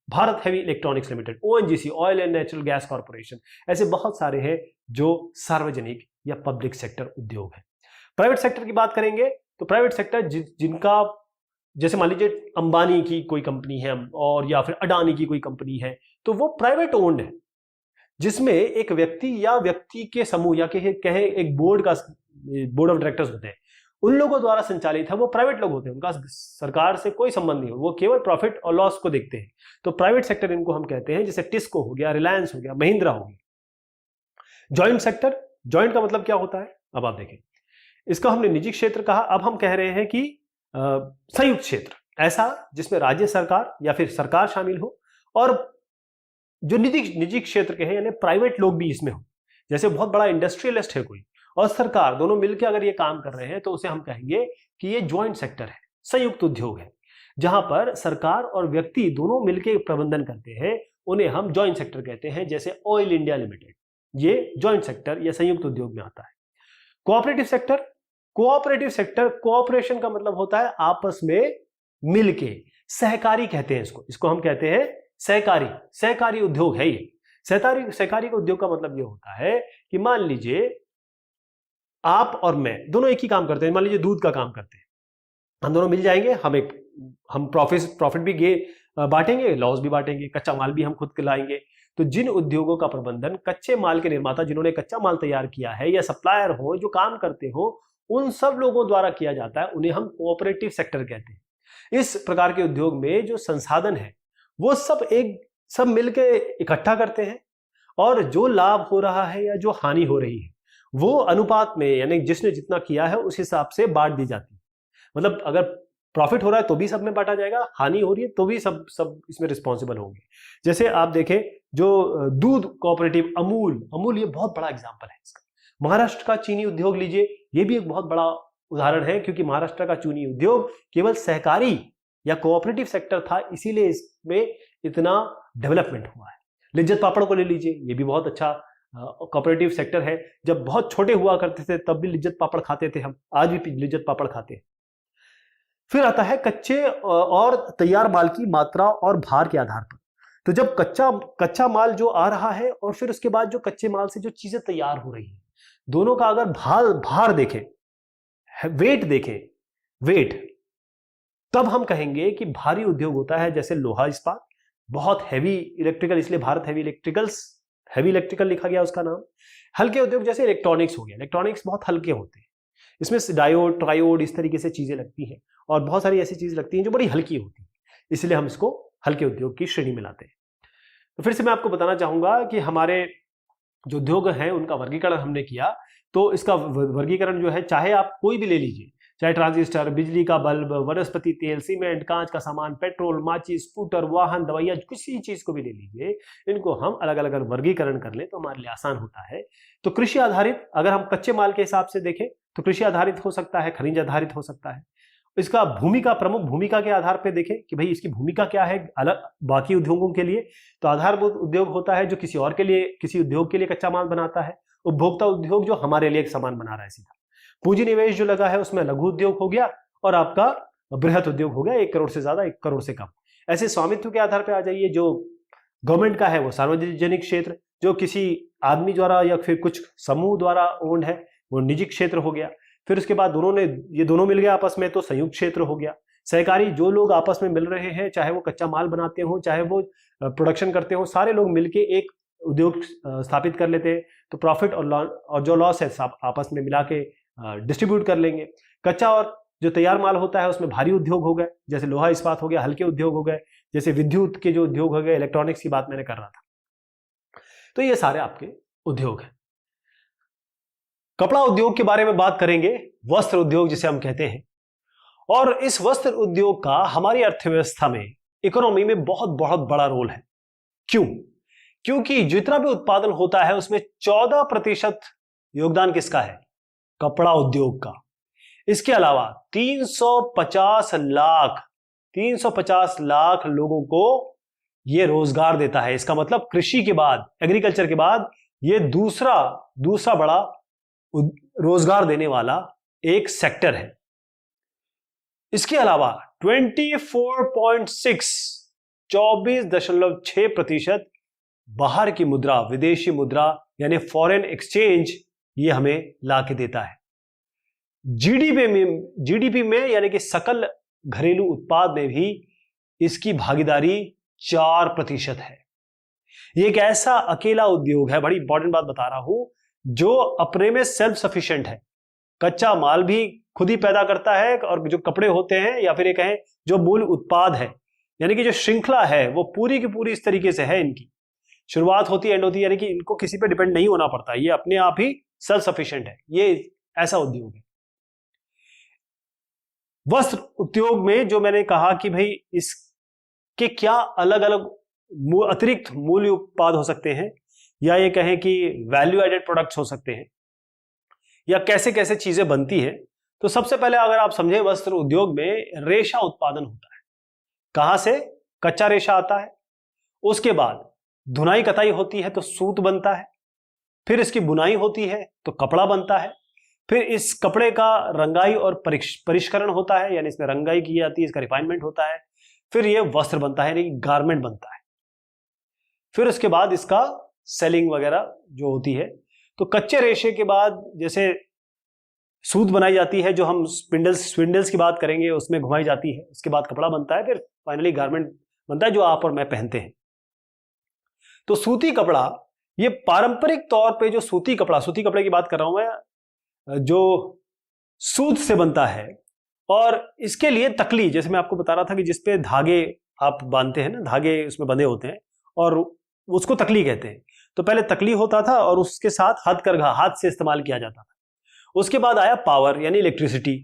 Bharat heavy electronics limited, ONGC, oil and natural gas corporation, ऐसे बहुत सारे हैं जो सार्वजनिक या पब्लिक सेक्टर उद्योग है। प्राइवेट सेक्टर की बात करेंगे तो प्राइवेट सेक्टर जिनका, जैसे मान लीजिए अंबानी की कोई कंपनी है और या फिर अडानी की कोई कंपनी है, तो वो प्राइवेट ओन्ड है, जिसमें एक व्यक्ति या व्यक्ति के समूह या कहे एक बोर्ड ऑफ डायरेक्टर्स होते हैं, उन लोगों द्वारा संचालित है। वो प्राइवेट लोग होते हैं, उनका सरकार से कोई संबंध नहीं हो, वो केवल प्रॉफिट और लॉस को देखते हैं। तो प्राइवेट सेक्टर इनको हम कहते हैं, जैसे टिस्को हो गया, रिलायंस हो गया, महिंद्रा हो गया। जॉइंट सेक्टर, जॉइंट का मतलब क्या होता है? अब आप देखें, इसका हमने निजी क्षेत्र कहा, अब हम कह रहे हैं कि संयुक्त क्षेत्र, ऐसा जिसमें राज्य सरकार या फिर सरकार शामिल हो और जो निजी क्षेत्र के हैं, यानी प्राइवेट लोग भी इसमें हो। जैसे बहुत बड़ा इंडस्ट्रियलिस्ट है कोई और सरकार, दोनों मिलकर अगर ये काम कर रहे हैं, तो उसे हम कहेंगे कि ये ज्वाइंट सेक्टर है, संयुक्त उद्योग है। जहां पर सरकार और व्यक्ति दोनों मिलकर प्रबंधन करते हैं, उन्हें हम ज्वाइंट सेक्टर कहते हैं। जैसे ऑयल इंडिया लिमिटेड, ये ज्वाइंट सेक्टर या संयुक्त उद्योग में आता है। कोऑपरेटिव सेक्टर, कोऑपरेशन का मतलब होता है आपस में मिलके, सहकारी कहते हैं इसको हम कहते हैं सहकारी उद्योग है ये। सहकारी का उद्योग का मतलब ये होता है कि मान लीजिए आप और मैं दोनों एक ही काम करते हैं, मान लीजिए दूध का काम करते हैं, हम दोनों मिल जाएंगे, हम प्रॉफिट भी बांटेंगे, लॉस भी बांटेंगे, कच्चा माल भी हम खुद लाएंगे। तो जिन उद्योगों का प्रबंधन कच्चे माल के निर्माता, जिन्होंने कच्चा माल तैयार किया है, या सप्लायर हो जो काम करते हो, उन सब लोगों द्वारा किया जाता है, उन्हें हम कोऑपरेटिव सेक्टर कहते हैं। इस प्रकार के उद्योग में जो संसाधन है वो सब मिलके इकट्ठा करते हैं, और जो लाभ हो रहा है या जो हानि हो रही है वो अनुपात में, यानी जिसने जितना किया है उस हिसाब से बांट दी जाती है। मतलब अगर प्रॉफिट हो रहा है तो भी सब में बांटा जाएगा, हानि हो रही है तो भी सब इसमें रिस्पॉन्सिबल होंगे। जैसे आप देखें, जो दूध कोऑपरेटिव अमूल ये बहुत बड़ा एग्जांपल है इसका। महाराष्ट्र का चीनी उद्योग लीजिए, ये भी एक बहुत बड़ा उदाहरण है, क्योंकि महाराष्ट्र का चीनी उद्योग केवल सहकारी या कोऑपरेटिव सेक्टर था, इसीलिए इसमें इतना डेवलपमेंट हुआ है। लिज्जत पापड़ को ले लीजिए, ये भी बहुत अच्छा कोऑपरेटिव सेक्टर है। जब बहुत छोटे हुआ करते थे तब भी लिज्जत पापड़ खाते थे हम, आज भी लिज्जत पापड़ खाते हैं। फिर आता है कच्चे और तैयार माल की मात्रा और भार के आधार पर। तो जब कच्चा माल जो आ रहा है और फिर उसके बाद जो कच्चे माल से जो चीजें तैयार हो रही है, दोनों का अगर भार देखें, वेट, तब हम कहेंगे कि भारी उद्योग होता है। जैसे लोहा इस्पात, बहुत हैवी इलेक्ट्रिकल, इसलिए भारत हैवी इलेक्ट्रिकल लिखा गया उसका नाम। हल्के उद्योग जैसे इलेक्ट्रॉनिक्स हो गया, इलेक्ट्रॉनिक्स बहुत हल्के होते हैं, इसमें डायोड, ट्रायोड, इस तरीके से चीजें लगती हैं, और बहुत सारी ऐसी चीजें लगती हैं जो बड़ी हल्की होती हैं, इसलिए हम इसको हल्के उद्योग की श्रेणी में लाते हैं। तो फिर से मैं आपको बताना चाहूंगा कि हमारे जो उद्योग हैं उनका वर्गीकरण हमने किया, तो इसका वर्गीकरण जो है, चाहे आप कोई भी ले लीजिए, चाहे ट्रांजिस्टर, बिजली का बल्ब, वनस्पति तेल, सीमेंट, कांच का सामान, पेट्रोल, माचिस, स्कूटर, वाहन, दवाइयाँ, किसी चीज को भी ले लीजिए, इनको हम अलग अलग वर्गीकरण कर लें तो हमारे लिए आसान होता है। तो कृषि आधारित, अगर हम कच्चे माल के हिसाब से देखें तो कृषि आधारित हो सकता है, खनिज आधारित हो सकता है। इसका भूमिका, प्रमुख भूमिका के आधार पर देखें कि भाई इसकी भूमिका क्या है अलग बाकी उद्योगों के लिए, तो आधारभूत उद्योग होता है जो किसी और के लिए, किसी उद्योग के लिए कच्चा माल बनाता है। उपभोक्ता उद्योग जो हमारे लिए एक सामान बना रहा है सीधा। पूंजी निवेश जो लगा है उसमें लघु उद्योग हो गया, और आपका बृहत उद्योग हो गया 1 करोड़ से ज्यादा, 1 करोड़ से कम। ऐसे स्वामित्व के आधार पर आ जाइए, जो गवर्नमेंट का है वो सार्वजनिक क्षेत्र, जो किसी आदमी द्वारा या फिर कुछ समूह द्वारा ओन्ड है वो निजी क्षेत्र हो गया। फिर उसके बाद ये दोनों मिल गए आपस में तो संयुक्त क्षेत्र हो गया। सहकारी, जो लोग आपस में मिल रहे हैं, चाहे वो कच्चा माल बनाते हो, चाहे वो प्रोडक्शन करते हो, सारे लोग मिलके एक उद्योग स्थापित कर लेते हैं, तो प्रॉफिट और जो लॉस है सब आपस में मिला के डिस्ट्रीब्यूट कर लेंगे। कच्चा और जो तैयार माल होता है उसमें भारी उद्योग हो गए, जैसे लोहा इस्पात हो गया, हल्के उद्योग हो गए, जैसे विद्युत के जो उद्योग हो गए, इलेक्ट्रॉनिक्स की बात मैंने कर रहा था। तो ये सारे आपके उद्योग हैं। कपड़ा उद्योग के बारे में बात करेंगे, वस्त्र उद्योग जिसे हम कहते हैं। और इस वस्त्र उद्योग का हमारी अर्थव्यवस्था में, इकोनॉमी में बहुत बहुत बड़ा रोल है। क्यों? क्योंकि जितना भी उत्पादन होता है उसमें 14% योगदान किसका है? कपड़ा उद्योग का। इसके अलावा 350 लाख लोगों को यह रोजगार देता है। इसका मतलब कृषि के बाद, एग्रीकल्चर के बाद यह दूसरा बड़ा रोजगार देने वाला एक सेक्टर है। इसके अलावा 24.6% बाहर की मुद्रा, विदेशी मुद्रा यानी फॉरेन एक्सचेंज, ये हमें ला के देता है। जीडीपी में यानी कि सकल घरेलू उत्पाद में भी इसकी भागीदारी 4% है। ये एक ऐसा अकेला उद्योग है, बड़ी इंपॉर्टेंट बात बता रहा हूं, जो अपने में सेल्फ सफिशिएंट है। कच्चा माल भी खुद ही पैदा करता है, और जो कपड़े होते हैं या फिर ये कहें जो मूल उत्पाद है, यानी कि जो श्रृंखला है वो पूरी की पूरी इस तरीके से है, इनकी शुरुआत होती है, एंड होती है, यानी कि इनको किसी पे डिपेंड नहीं होना पड़ता, ये अपने आप ही सेल्फ सफिशिएंट है। ये ऐसा उद्योग है। वस्त्र उद्योग में जो मैंने कहा कि भाई इसके क्या अलग अलग अतिरिक्त मूल्य उत्पाद हो सकते हैं, या ये कहें कि वैल्यू एडेड प्रोडक्ट्स हो सकते हैं, या कैसे कैसे चीजें बनती हैं। तो सबसे पहले अगर आप समझे, वस्त्र उद्योग में रेशा उत्पादन होता है। कहां से? कच्चा रेशा आता है, उसके बाद धुनाई कताई होती है तो सूत बनता है, फिर इसकी बुनाई होती है तो कपड़ा बनता है, फिर इस कपड़े का रंगाई और परिष्करण होता है, यानी इसमें रंगाई की जाती है, इसका रिफाइनमेंट होता है, फिर यह वस्त्र बनता है, यानी गारमेंट बनता है, फिर उसके बाद इसका सेलिंग वगैरह जो होती है। तो कच्चे रेशे के बाद जैसे सूत बनाई जाती है, जो हम स्पिंडल्स की बात करेंगे, उसमें घुमाई जाती है, उसके बाद कपड़ा बनता है, फिर फाइनली गारमेंट बनता है जो आप और मैं पहनते हैं। तो सूती कपड़ा, ये पारंपरिक तौर पे जो सूती कपड़े की बात कर रहा हूं मैं, जो सूत से बनता है, और इसके लिए तकली, जैसे मैं आपको बता रहा था कि जिसपे धागे आप बांधते हैं ना, धागे उसमें बंधे होते हैं और उसको तकली कहते हैं। तो पहले तकली होता था और उसके साथ हथकरघा, हाथ से इस्तेमाल किया जाता था। उसके बाद आया पावर यानी इलेक्ट्रिसिटी।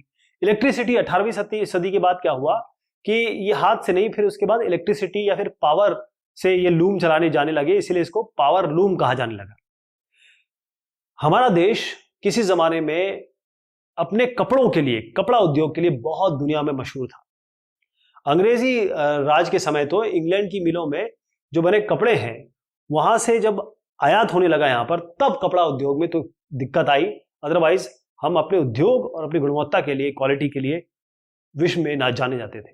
18वीं सदी के बाद क्या हुआ कि ये हाथ से नहीं, फिर उसके बाद इलेक्ट्रिसिटी या फिर पावर से ये लूम चलाने जाने लगे, इसलिए इसको पावर लूम कहा जाने लगा। हमारा देश किसी जमाने में अपने कपड़ों के लिए, कपड़ा उद्योग के लिए बहुत दुनिया में मशहूर था। अंग्रेजी राज के समय तो इंग्लैंड की मिलों में जो बने कपड़े हैं, वहां से जब आयात होने लगा यहां पर, तब कपड़ा उद्योग में तो दिक्कत आई। अदरवाइज हम अपने उद्योग और अपनी गुणवत्ता के लिए, क्वालिटी के लिए विश्व में ना जाने जाते थे।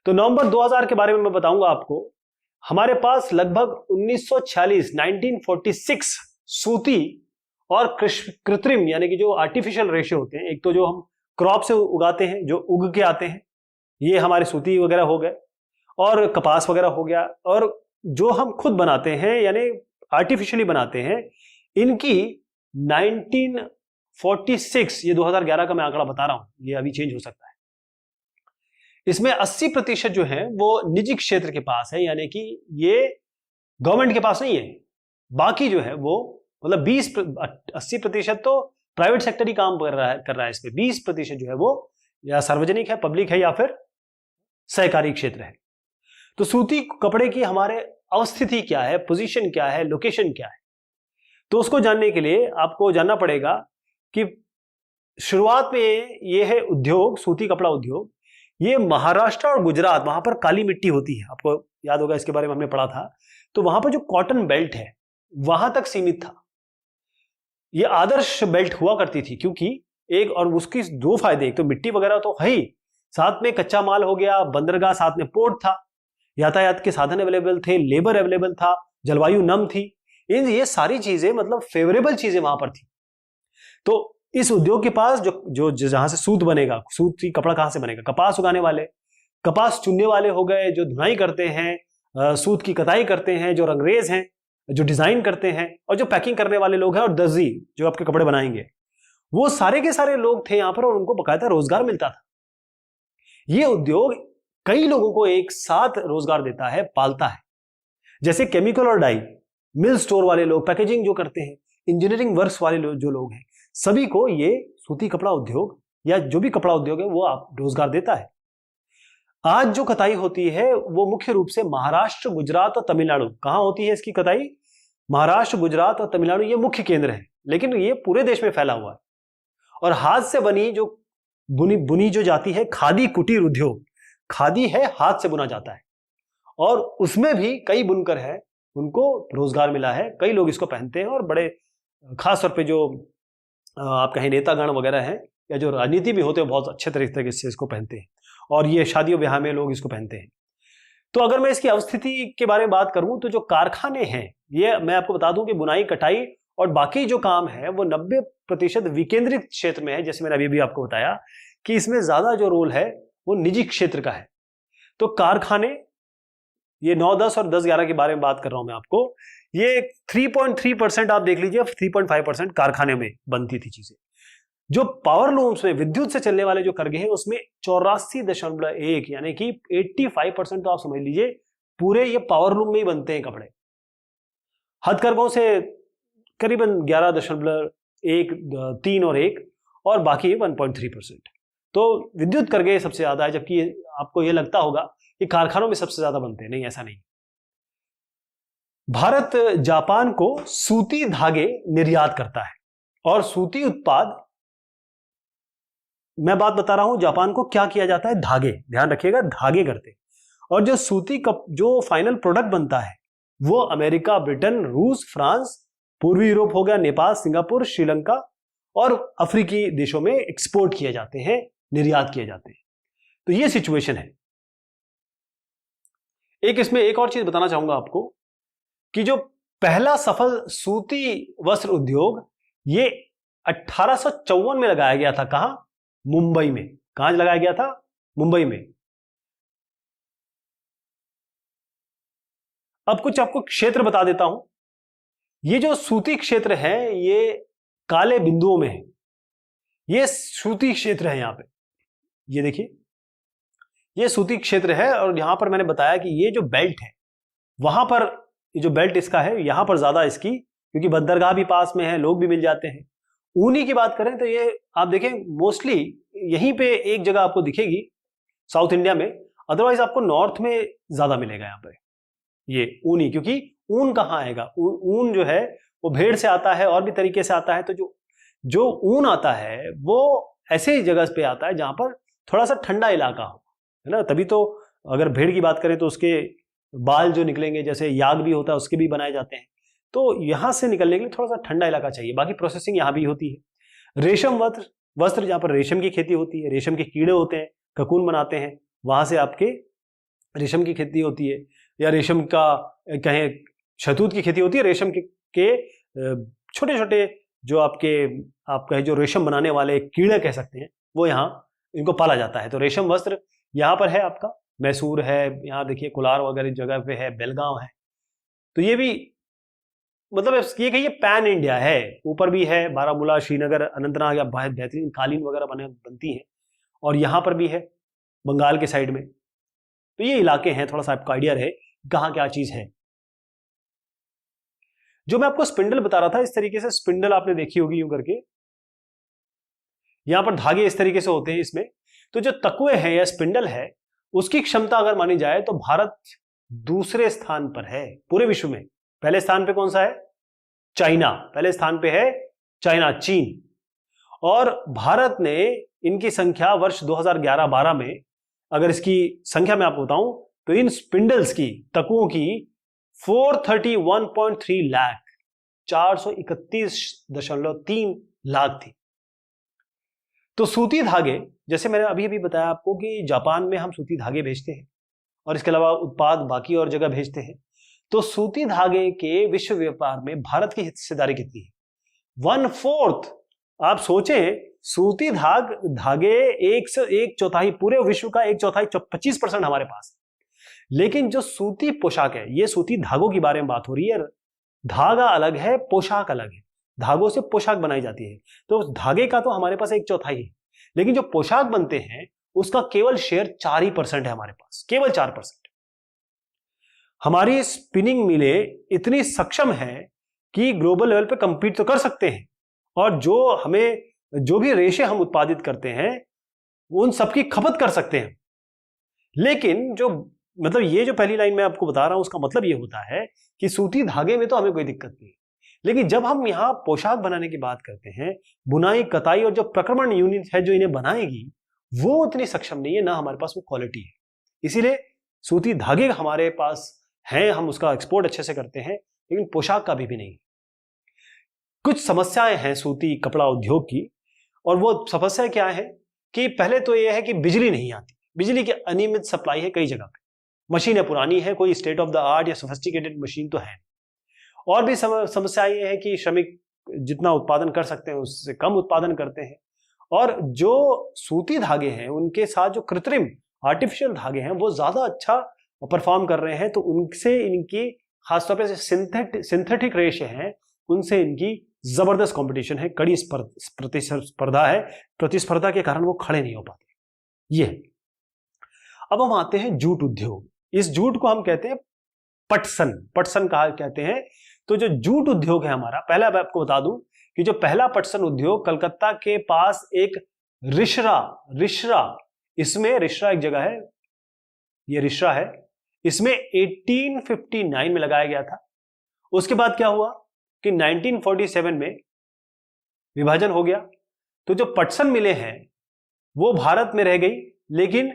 तो नवंबर 2000 के बारे में मैं बताऊंगा आपको। हमारे पास लगभग 1946 सूती और कृत्रिम यानी कि जो आर्टिफिशियल रेशे होते हैं, एक तो जो हम क्रॉप से उगाते हैं, जो उग के आते हैं, ये हमारे सूती वगैरह हो गए, और कपास वगैरह हो गया, और जो हम खुद बनाते हैं यानी आर्टिफिशियली बनाते हैं, इनकी 1946, ये 2011 का मैं आंकड़ा बता रहा हूं, ये अभी चेंज हो सकता है, इसमें 80% जो है वो निजी क्षेत्र के पास है, यानी कि ये गवर्नमेंट के पास नहीं है। बाकी जो है वो मतलब 80% तो प्राइवेट सेक्टर ही काम कर रहा है इस पे, 20% जो है वो या सार्वजनिक है, पब्लिक है, या फिर सहकारी क्षेत्र है। तो सूती कपड़े की हमारे अवस्थिति क्या है, पोजीशन क्या है, लोकेशन क्या है, तो उसको जानने के लिए आपको जानना पड़ेगा कि शुरुआत में ये है उद्योग, सूती कपड़ा उद्योग, ये महाराष्ट्र और गुजरात, वहां पर काली मिट्टी होती है, आपको याद होगा इसके बारे में हमने पढ़ा था। तो वहां पर जो कॉटन बेल्ट है वहां तक सीमित था। ये आदर्श बेल्ट हुआ करती थी, क्योंकि एक और उसकी दो फायदे, एक तो मिट्टी वगैरह तो है ही, साथ में कच्चा माल हो गया, बंदरगाह, साथ में पोर्ट था, यातायात के साधन अवेलेबल थे, लेबर अवेलेबल था, जलवायु नम थी, ये सारी चीजें मतलब फेवरेबल चीजें वहां पर थी। तो इस उद्योग के पास जो जहां से सूत बनेगा, सूती कपड़ा कहां से बनेगा, कपास उगाने वाले, कपास चुनने वाले हो गए, जो धुनाई करते हैं, सूत की कताई करते हैं, जो रंगरेज हैं, जो डिजाइन करते हैं, और जो पैकिंग करने वाले लोग हैं, और दर्जी जो आपके कपड़े बनाएंगे, वो सारे के सारे लोग थे यहां पर, और उनको बकायदा रोजगार मिलता था। ये उद्योग कई लोगों को एक साथ रोजगार देता है, पालता है। जैसे केमिकल और डाई, मिल स्टोर वाले लोग, पैकेजिंग जो करते हैं, इंजीनियरिंग वर्क्स वाले जो लोग हैं, सभी को ये सूती कपड़ा उद्योग या जो भी कपड़ा उद्योग है वो आप रोजगार देता है। आज जो कताई होती है वो मुख्य रूप से महाराष्ट्र, गुजरात और तमिलनाडु, कहां होती है इसकी कताई, महाराष्ट्र, गुजरात और तमिलनाडु, ये मुख्य केंद्र है, लेकिन ये पूरे देश में फैला हुआ है। और हाथ से बनी जो बुनी जो जाती है, खादी कुटीर उद्योग, खादी है, हाथ से बुना जाता है, और उसमें भी कई बुनकर हैं, उनको रोजगार मिला है, कई लोग इसको पहनते हैं, और बड़े खास तौर पे जो आप कहें नेतागण वगैरह हैं, या जो राजनीति में होते हैं, बहुत अच्छे तरीके से इसको पहनते हैं, और ये शादियों ब्याह में लोग इसको पहनते हैं। तो अगर मैं इसकी अवस्थिति के बारे में बात करूं, तो जो कारखाने हैं, ये मैं आपको बता दूं कि बुनाई, कटाई और बाकी जो काम है वो 90% विकेंद्रित क्षेत्र में है। जैसे मैंने अभी भी आपको बताया कि इसमें ज्यादा जो रोल है वो निजी क्षेत्र का है। तो कारखाने, ये 9, 10 और 10, 11 के बारे में बात कर रहा हूं मैं आपको, ये 3.3% आप देख लीजिए, 3.5% कारखाने में बनती थी चीजें। जो पावर लूम्स में विद्युत से चलने वाले जो करघे हैं, उसमें 84.1 यानी कि 85% तो आप समझ लीजिए पूरे ये पावर लूम में ही बनते हैं कपड़े। हथकरघों से करीबन 11.1, 3 और 1, और बाकी 1.3%। तो विद्युत करघे सबसे ज्यादा है, जबकि आपको यह लगता होगा कि कारखानों में सबसे ज्यादा बनते हैं, नहीं, ऐसा नहीं। भारत जापान को सूती धागे निर्यात करता है, और सूती उत्पाद, मैं बात बता रहा हूं जापान को क्या किया जाता है, धागे, ध्यान रखिएगा, धागे करते हैं। और जो सूती जो फाइनल प्रोडक्ट बनता है वो अमेरिका, ब्रिटेन, रूस, फ्रांस, पूर्वी यूरोप हो गया, नेपाल, सिंगापुर, श्रीलंका और अफ्रीकी देशों में एक्सपोर्ट किए जाते हैं, निर्यात किए जाते हैं। तो ये सिचुएशन है। इसमें एक और चीज बताना चाहूंगा आपको कि जो पहला सफल सूती वस्त्र उद्योग ये 1854 में लगाया गया था। कहां? मुंबई में। कहां लगाया गया था? मुंबई में। अब कुछ आपको क्षेत्र बता देता हूं। ये जो सूती क्षेत्र है ये काले बिंदुओं में है, ये सूती क्षेत्र है। यहां पे ये देखिए, ये सूती क्षेत्र है, और यहां पर मैंने बताया कि ये जो बेल्ट है वहां पर, ये जो बेल्ट इसका है यहां पर ज्यादा इसकी, क्योंकि बंदरगाह भी पास में है, लोग भी मिल जाते हैं। ऊनी की बात करें तो ये आप देखें मोस्टली यहीं पे एक जगह आपको दिखेगी साउथ इंडिया में, अदरवाइज आपको नॉर्थ में ज्यादा मिलेगा यहां पे ये ऊनी। क्योंकि ऊन कहां आएगा? ऊन जो है वो भेड़ से आता है और भी तरीके से आता है। तो जो ऊन आता है वो ऐसे जगह पे आता है जहां पर थोड़ा सा ठंडा इलाका हो, है ना। तभी तो अगर भेड़ की बात करें तो उसके बाल जो निकलेंगे, जैसे याग भी होता है उसके भी बनाए जाते हैं। तो यहां से निकलने के लिए थोड़ा सा ठंडा इलाका चाहिए। बाकी प्रोसेसिंग यहां भी होती है। रेशम वस्त्र जहां पर रेशम की खेती होती है, रेशम के कीड़े होते हैं, ककून बनाते हैं, वहां से आपके रेशम की खेती होती है। या रेशम का कहें शहतूत की खेती होती है। रेशम के छोटे छोटे जो आप कहें जो रेशम बनाने वाले कीड़े कह सकते हैं, वो यहाँ इनको पाला जाता है। तो रेशम वस्त्र यहाँ पर है, आपका मैसूर है, यहाँ देखिए कोलार वगैरह जगह पे है, बेलगांव है। तो ये भी मतलब ये कहिए पैन इंडिया है। ऊपर भी है बारामूला, श्रीनगर, अनंतनाग, या बहुत बेहतरीन कालीन वगैरह बनती हैं, और यहाँ पर भी है बंगाल के साइड में। तो ये इलाके हैं, थोड़ा सा आपको आइडिया रहे कहाँ क्या चीज है। जो मैं आपको स्पिंडल बता रहा था, इस तरीके से स्पिंडल आपने देखी होगी यूं करके, यहां पर धागे इस तरीके से होते हैं इसमें। तो जो तकवे हैं या स्पिंडल है, उसकी क्षमता अगर मानी जाए तो भारत दूसरे स्थान पर है पूरे विश्व में। पहले स्थान पे कौन सा है? चाइना। पहले स्थान पे है चाइना, चीन। और भारत ने इनकी संख्या वर्ष 2011-12 में, अगर इसकी संख्या मैं आपको बताऊं तो इन स्पिंडल्स की, तकुओं की 431.3 लाख, 431.3 लाख थी। तो सूती धागे, जैसे मैंने अभी अभी बताया आपको कि जापान में हम सूती धागे भेजते हैं और इसके अलावा उत्पाद बाकी और जगह भेजते हैं। तो सूती धागे के विश्व व्यापार में भारत की हिस्सेदारी कितनी है? 1/4। आप सोचें, सूती धागे एक चौथाई, पूरे विश्व का 1/4, 25% हमारे पास है। लेकिन जो सूती पोशाक है, ये सूती धागों की बारे में बात हो रही है। धागा अलग है, पोशाक अलग है। धागों से पोशाक बनाई जाती है, तो उस धागे का तो हमारे पास 1/4 है, लेकिन जो पोशाक बनते हैं उसका केवल शेयर 4% है हमारे पास, केवल 4%। हमारी स्पिनिंग मिलें इतनी सक्षम है कि ग्लोबल लेवल पे कंपीट तो कर सकते हैं, और जो भी रेशे हम उत्पादित करते हैं उन सबकी खपत कर सकते हैं। लेकिन ये जो पहली लाइन मैं आपको बता रहा हूं, उसका मतलब ये होता है कि सूती धागे में तो हमें कोई दिक्कत नहीं, लेकिन जब हम यहां पोशाक बनाने की बात करते हैं, बुनाई, कताई और जो प्रक्रमण यूनिट है जो इन्हें बनाएगी, वो उतनी सक्षम नहीं है, ना हमारे पास वो क्वालिटी है। इसीलिए सूती धागे हमारे पास हैं, हम उसका एक्सपोर्ट अच्छे से करते हैं, लेकिन पोशाक का भी नहीं। कुछ समस्याएं हैं सूती कपड़ा उद्योग की, और वो समस्या क्या है कि पहले तो यह है कि बिजली नहीं आती, बिजली की अनियमित सप्लाई है कई जगह पे, मशीनें पुरानी है, कोई स्टेट ऑफ द आर्ट या सोफिस्टिकेटेड मशीन तो है। और भी समस्या ये है कि श्रमिक जितना उत्पादन कर सकते हैं उससे कम उत्पादन करते हैं, और जो सूती धागे हैं उनके साथ जो कृत्रिम आर्टिफिशियल धागे हैं वो ज्यादा अच्छा परफॉर्म कर रहे हैं, तो उनसे इनकी खासतौर पे सिंथेटिक रेशे हैं, उनसे इनकी जबरदस्त कंपटीशन है, कड़ी प्रतिस्पर्धा है, प्रतिस्पर्धा के कारण वो खड़े नहीं हो पाते। ये अब हम आते हैं जूट उद्योग। इस जूट को हम कहते हैं पटसन कहते हैं। तो जो जूट उद्योग है हमारा, पहला मैं आपको बता दूं कि जो पहला पटसन उद्योग कलकत्ता के पास एक रिश्रा, इसमें रिश्रा एक जगह है, ये रिश्रा है, इसमें 1859 में लगाया गया था। उसके बाद क्या हुआ कि 1947 में विभाजन हो गया, तो जो पटसन मिलें हैं वो भारत में रह गई, लेकिन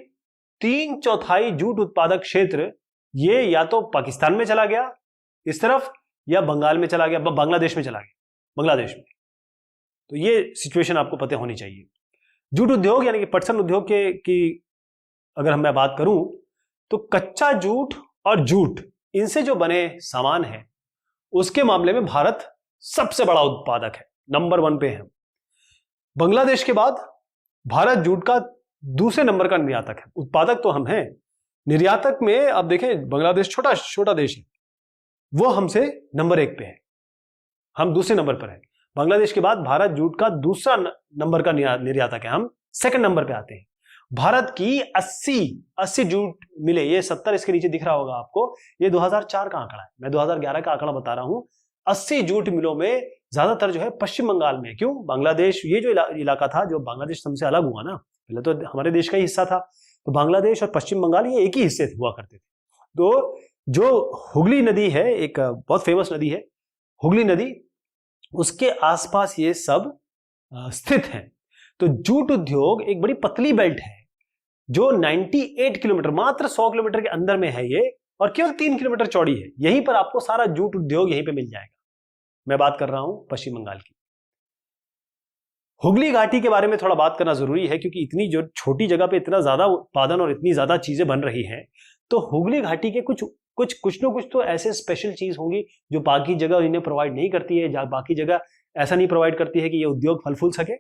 3/4 जूट उत्पादक क्षेत्र ये या तो पाकिस्तान में चला गया इस तरफ, या बंगाल में चला गया, बांग्लादेश में चला गया, बांग्लादेश में। तो ये सिचुएशन आपको पता होनी चाहिए। जूट उद्योग यानी कि पटसन उद्योग की अगर मैं बात करूं तो कच्चा जूट और जूट, इनसे जो बने सामान है उसके मामले में भारत सबसे बड़ा उत्पादक है, नंबर 1 पे है। बांग्लादेश के बाद भारत जूट का दूसरे नंबर का निर्यातक है। उत्पादक तो हम हैं, निर्यातक में अब देखें बांग्लादेश छोटा देश है, वो हमसे नंबर 1 पे है, हम दूसरे नंबर पर है। बांग्लादेश के बाद भारत जूट का दूसरा नंबर का निर्यातक है, हम सेकंड नंबर पे आते हैं। भारत की 80 जूट मिले, ये 70 इसके नीचे दिख रहा होगा आपको, ये 2004 का आंकड़ा है, मैं 2011 का आंकड़ा बता रहा हूं। 80 जूट मिलों में ज्यादातर जो है पश्चिम बंगाल में। क्यों? बांग्लादेश, ये जो इलाका था, जो बांग्लादेश हमसे अलग हुआ ना, पहले तो हमारे देश का ही हिस्सा था, तो बांग्लादेश और पश्चिम बंगाल ये एक ही हिस्से हुआ करते थे। तो जो हुगली नदी है, एक बहुत फेमस नदी है हुगली नदी, उसके आसपास ये सब स्थित हैं। तो जूट उद्योग एक बड़ी पतली बेल्ट है जो 98 किलोमीटर, मात्र 100 किलोमीटर के अंदर में है ये, और केवल 3 किलोमीटर चौड़ी है। यहीं पर आपको सारा जूट उद्योग यहीं पे मिल जाएगा। मैं बात कर रहा हूं पश्चिम बंगाल की। हुगली घाटी के बारे में थोड़ा बात करना जरूरी है, क्योंकि इतनी जो छोटी जगह पे इतना ज्यादा उत्पादन और इतनी ज्यादा चीजें बन रही हैं, तो हुगली घाटी के कुछ ना कुछ तो ऐसे स्पेशल चीज होंगी जो बाकी जगह इन्हें प्रोवाइड नहीं करती है, बाकी जगह ऐसा नहीं प्रोवाइड करती है कि ये उद्योग फल फूल सके।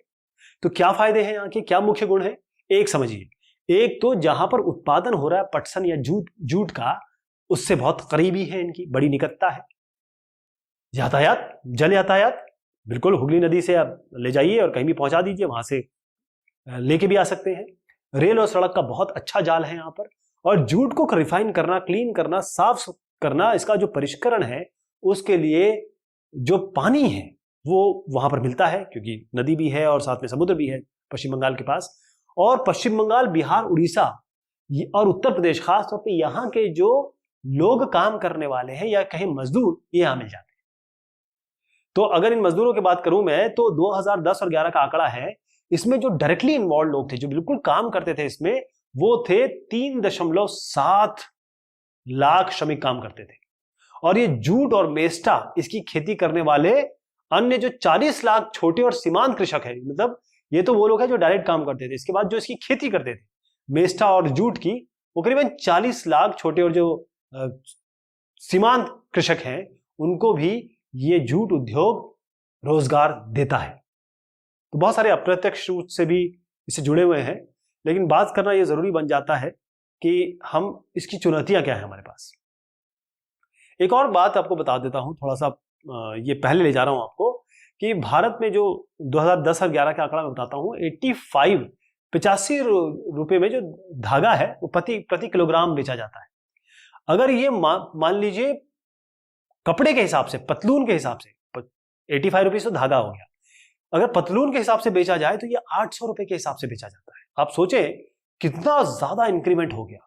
तो क्या फायदे हैं यहाँ के, क्या मुख्य गुण है? एक समझिए, एक तो जहां पर उत्पादन हो रहा है पटसन या जूट का, उससे बहुत करीबी है, इनकी बड़ी निकटता है। यातायात, जल यातायात, बिल्कुल हुगली नदी से आप ले जाइए और कहीं भी पहुंचा दीजिए, वहां से लेके भी आ सकते हैं। रेल और सड़क का बहुत अच्छा जाल है यहाँ पर, और जूट को रिफाइन करना, क्लीन करना, साफ करना, इसका जो परिष्करण है उसके लिए जो पानी है वो वहां पर मिलता है, क्योंकि नदी भी है और साथ में समुद्र भी है पश्चिम बंगाल के पास। और पश्चिम बंगाल, बिहार, उड़ीसा और उत्तर प्रदेश, खास तौर पे यहाँ के जो लोग काम करने वाले हैं या कहीं मजदूर, ये यहाँ मिल जाते हैं। तो अगर इन मजदूरों की बात करूं मैं, तो 2010 और 11 का आंकड़ा है, इसमें जो डायरेक्टली इन्वॉल्व लोग थे, जो बिल्कुल काम करते थे इसमें, वो थे 3.7 लाख श्रमिक काम करते थे। और ये जूट और मेस्टा, इसकी खेती करने वाले अन्य जो 40 लाख छोटे और सीमांत कृषक है, मतलब ये तो वो लोग हैं जो डायरेक्ट काम करते थे, इसके बाद जो इसकी खेती करते थे मेस्टा और जूट की, वो करीबन 40 लाख छोटे और जो सीमांत कृषक हैं, उनको भी ये जूट उद्योग रोजगार देता है। तो बहुत सारे अप्रत्यक्ष रूप से भी इससे जुड़े हुए हैं, लेकिन बात करना ये जरूरी बन जाता है कि हम इसकी चुनौतियां क्या है हमारे पास। एक और बात आपको बता देता हूं, थोड़ा सा ये पहले ले जा रहा हूं आपको, कि भारत में जो 2010 और 11 का आंकड़ा मैं बताता हूं, 85 रुपए में जो धागा है वो प्रति किलोग्राम बेचा जाता है। अगर ये मान लीजिए कपड़े के हिसाब से, पतलून के हिसाब से, 85 रुपीज तो धागा हो गया, अगर पतलून के हिसाब से बेचा जाए तो ये 800 रुपए के हिसाब से बेचा जाता है। आप सोचें कितना ज्यादा इंक्रीमेंट हो गया।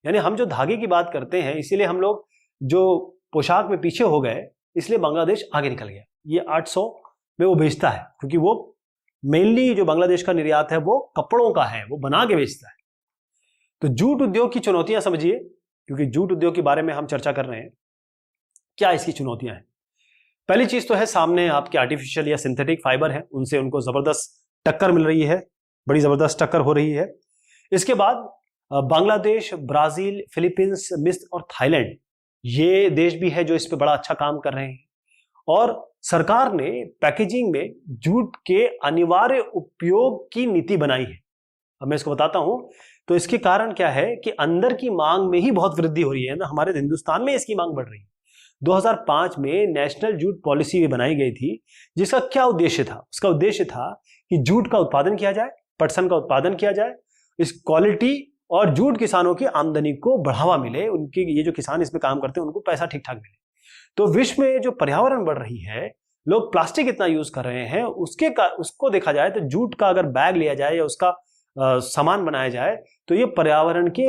यानी हम जो धागे की बात करते हैं, इसीलिए हम लोग जो पोशाक में पीछे हो गए, इसलिए बांग्लादेश आगे निकल गया। ये 800 में वो बेचता है, क्योंकि वो मेनली जो बांग्लादेश का निर्यात है वो कपड़ों का है, वो बना के बेचता है। तो जूट उद्योग की चुनौतियां समझिए, क्योंकि जूट उद्योग के बारे में हम चर्चा कर रहे हैं, क्या इसकी चुनौतियां हैं। पहली चीज तो है, सामने आपके आर्टिफिशियल या सिंथेटिक फाइबर है, उनसे उनको जबरदस्त टक्कर मिल रही है, बड़ी जबरदस्त टक्कर हो रही है। इसके बाद बांग्लादेश, ब्राजील, फिलीपींस, मिस्र और थाईलैंड, ये देश भी है जो इस पे बड़ा अच्छा काम कर रहे हैं। और सरकार ने पैकेजिंग में जूट के अनिवार्य उपयोग की नीति बनाई है। अब मैं इसको बताता हूं। तो इसके कारण क्या है कि अंदर की मांग में ही बहुत वृद्धि हो रही है ना, हमारे हिंदुस्तान में इसकी मांग बढ़ रही है। 2005 में नेशनल जूट पॉलिसी भी बनाई गई थी, जिसका क्या उद्देश्य था? उसका उद्देश्य था कि जूट का उत्पादन किया जाए, पटसन का उत्पादन किया जाए, इस क्वालिटी और जूट किसानों की आमदनी को बढ़ावा मिले, उनके ये जो किसान इसमें काम करते हैं उनको पैसा ठीक ठाक मिले। तो विश्व में जो पर्यावरण बढ़ रही है, लोग प्लास्टिक इतना यूज कर रहे हैं, उसको देखा जाए तो जूट का अगर बैग लिया जाए या उसका सामान बनाया जाए तो ये पर्यावरण के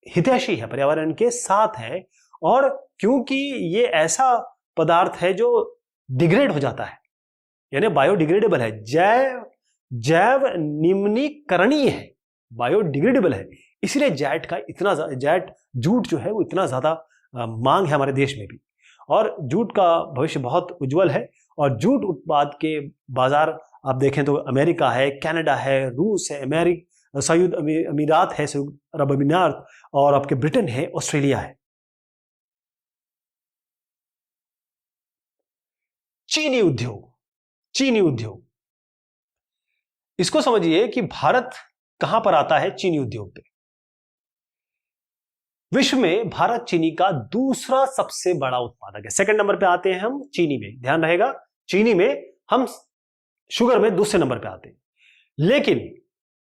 हितैषी है, पर्यावरण के साथ है। और क्योंकि ये ऐसा पदार्थ है जो डिग्रेड हो जाता है, यानी बायोडिग्रेडेबल है, जैव निम्नीकरणीय है, बायोडिग्रेडेबल है, इसलिए जैट जूट जो है वो इतना ज्यादा मांग है हमारे देश में भी। और जूट का भविष्य बहुत उज्जवल है। और जूट उत्पाद के बाजार आप देखें तो अमेरिका है, कनाडा है, रूस है, संयुक्त अमीरात है, संयुक्त अरब अमीरात, और आपके ब्रिटेन है, ऑस्ट्रेलिया है। चीनी उद्योग, इसको समझिए कि भारत कहां पर आता है चीनी उद्योग पे। विश्व में भारत चीनी का दूसरा सबसे बड़ा उत्पादक है। सेकंड नंबर पे आते हैं हम चीनी में, ध्यान रहेगा, चीनी में हम, शुगर में दूसरे नंबर पे आते हैं। लेकिन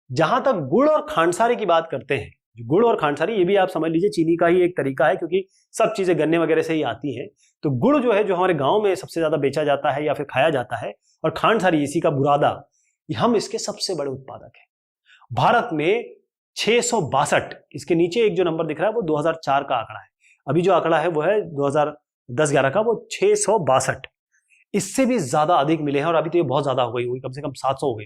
जहां तक गुड़ और खांडसारी की बात करते हैं, गुड़ और खांडसारी ये भी आप समझ लीजिए चीनी का ही एक तरीका है, क्योंकि सब चीजें गन्ने वगैरह से ही आती हैं। तो गुड़ जो है, जो हमारे गांव में सबसे ज्यादा बेचा जाता है या फिर खाया जाता है, और खांडसारी इसी का बुरादा, हम इसके सबसे बड़े उत्पादक हैं। भारत में 662, इसके नीचे एक जो नंबर दिख रहा है वो 2004 का आंकड़ा है, अभी जो आंकड़ा है वो है 2010-11 का, वो 662। इससे भी ज्यादा अधिक मिले हैं, और अभी तो ये बहुत ज्यादा हो गई, कम से कम 700 हो गई।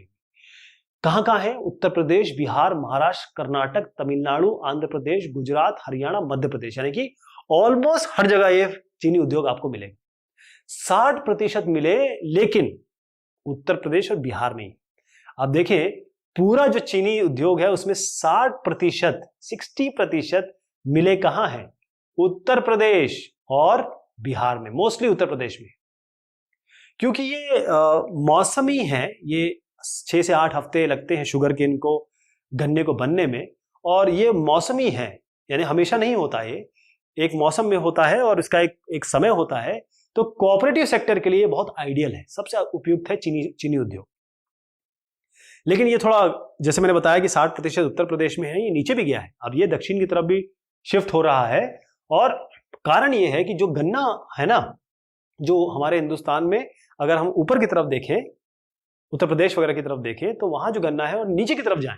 कहां है? उत्तर प्रदेश, बिहार, महाराष्ट्र, कर्नाटक, तमिलनाडु, आंध्र प्रदेश, गुजरात, हरियाणा, मध्य प्रदेश, यानी कि ऑलमोस्ट हर जगह ये चीनी उद्योग आपको मिलेगा। 60% मिले, लेकिन उत्तर प्रदेश और बिहार में ही। आप देखें, पूरा जो चीनी उद्योग है उसमें 60% मिले कहां है? उत्तर प्रदेश और बिहार में, मोस्टली उत्तर प्रदेश में, क्योंकि ये मौसमी है। ये 6 से 8 हफ्ते लगते हैं शुगर केन को, गन्ने को बनने में, और ये मौसमी है, यानी हमेशा नहीं होता, ये एक मौसम में होता है और इसका एक समय होता है। तो कोऑपरेटिव सेक्टर के लिए बहुत आइडियल है, सबसे उपयुक्त है चीनी उद्योग। लेकिन ये थोड़ा, जैसे मैंने बताया कि 60% उत्तर प्रदेश में है, ये नीचे भी गया है, अब ये दक्षिण की तरफ भी शिफ्ट हो रहा है। और कारण ये है कि जो गन्ना है ना, जो हमारे हिंदुस्तान में अगर हम ऊपर की तरफ देखें, उत्तर प्रदेश वगैरह की तरफ देखें, तो वहां जो गन्ना है और नीचे की तरफ जाए,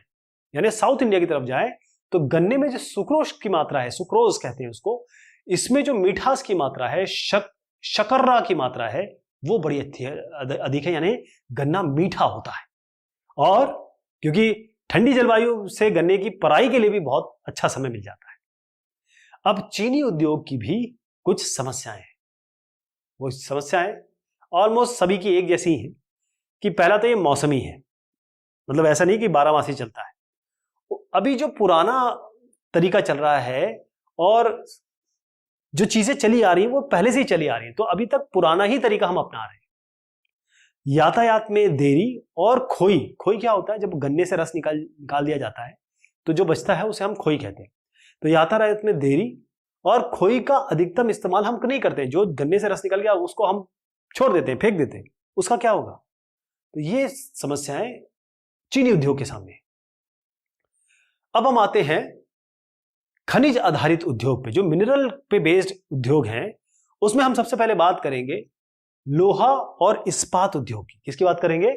यानी साउथ इंडिया की तरफ जाए, तो गन्ने में जो सुक्रोज की मात्रा है, सुक्रोज कहते हैं उसको, इसमें जो मिठास की मात्रा है, शकर्रा की मात्रा है, वो बड़ी अधिक है, यानी गन्ना मीठा होता है। और क्योंकि ठंडी जलवायु से गन्ने की पराई के लिए भी बहुत अच्छा समय मिल जाता है। अब चीनी उद्योग की भी कुछ समस्याएं हैं। वो समस्याएं ऑलमोस्ट सभी की एक जैसी हैं कि पहला तो ये मौसमी है, मतलब ऐसा नहीं कि 12 मासी चलता है। अभी जो पुराना तरीका चल रहा है और जो चीजें चली आ रही हैं वो पहले से ही चली आ रही हैं, तो अभी तक पुराना ही तरीका हम अपना रहे हैं। यातायात में देरी और खोई क्या होता है, जब गन्ने से रस निकाल दिया जाता है तो जो बचता है उसे हम खोई कहते हैं। तो यातायात में देरी और खोई का अधिकतम इस्तेमाल हम नहीं करते हैं। जो गन्ने से रस निकल गया उसको हम छोड़ देते हैं, फेंक देते हैं, उसका क्या होगा? तो ये समस्याएं चीनी उद्योग के सामने। अब हम आते हैं खनिज आधारित उद्योग पे, जो मिनरल पे बेस्ड उद्योग हैं, उसमें हम सबसे पहले बात करेंगे लोहा और इस्पात उद्योग की। किसकी बात करेंगे?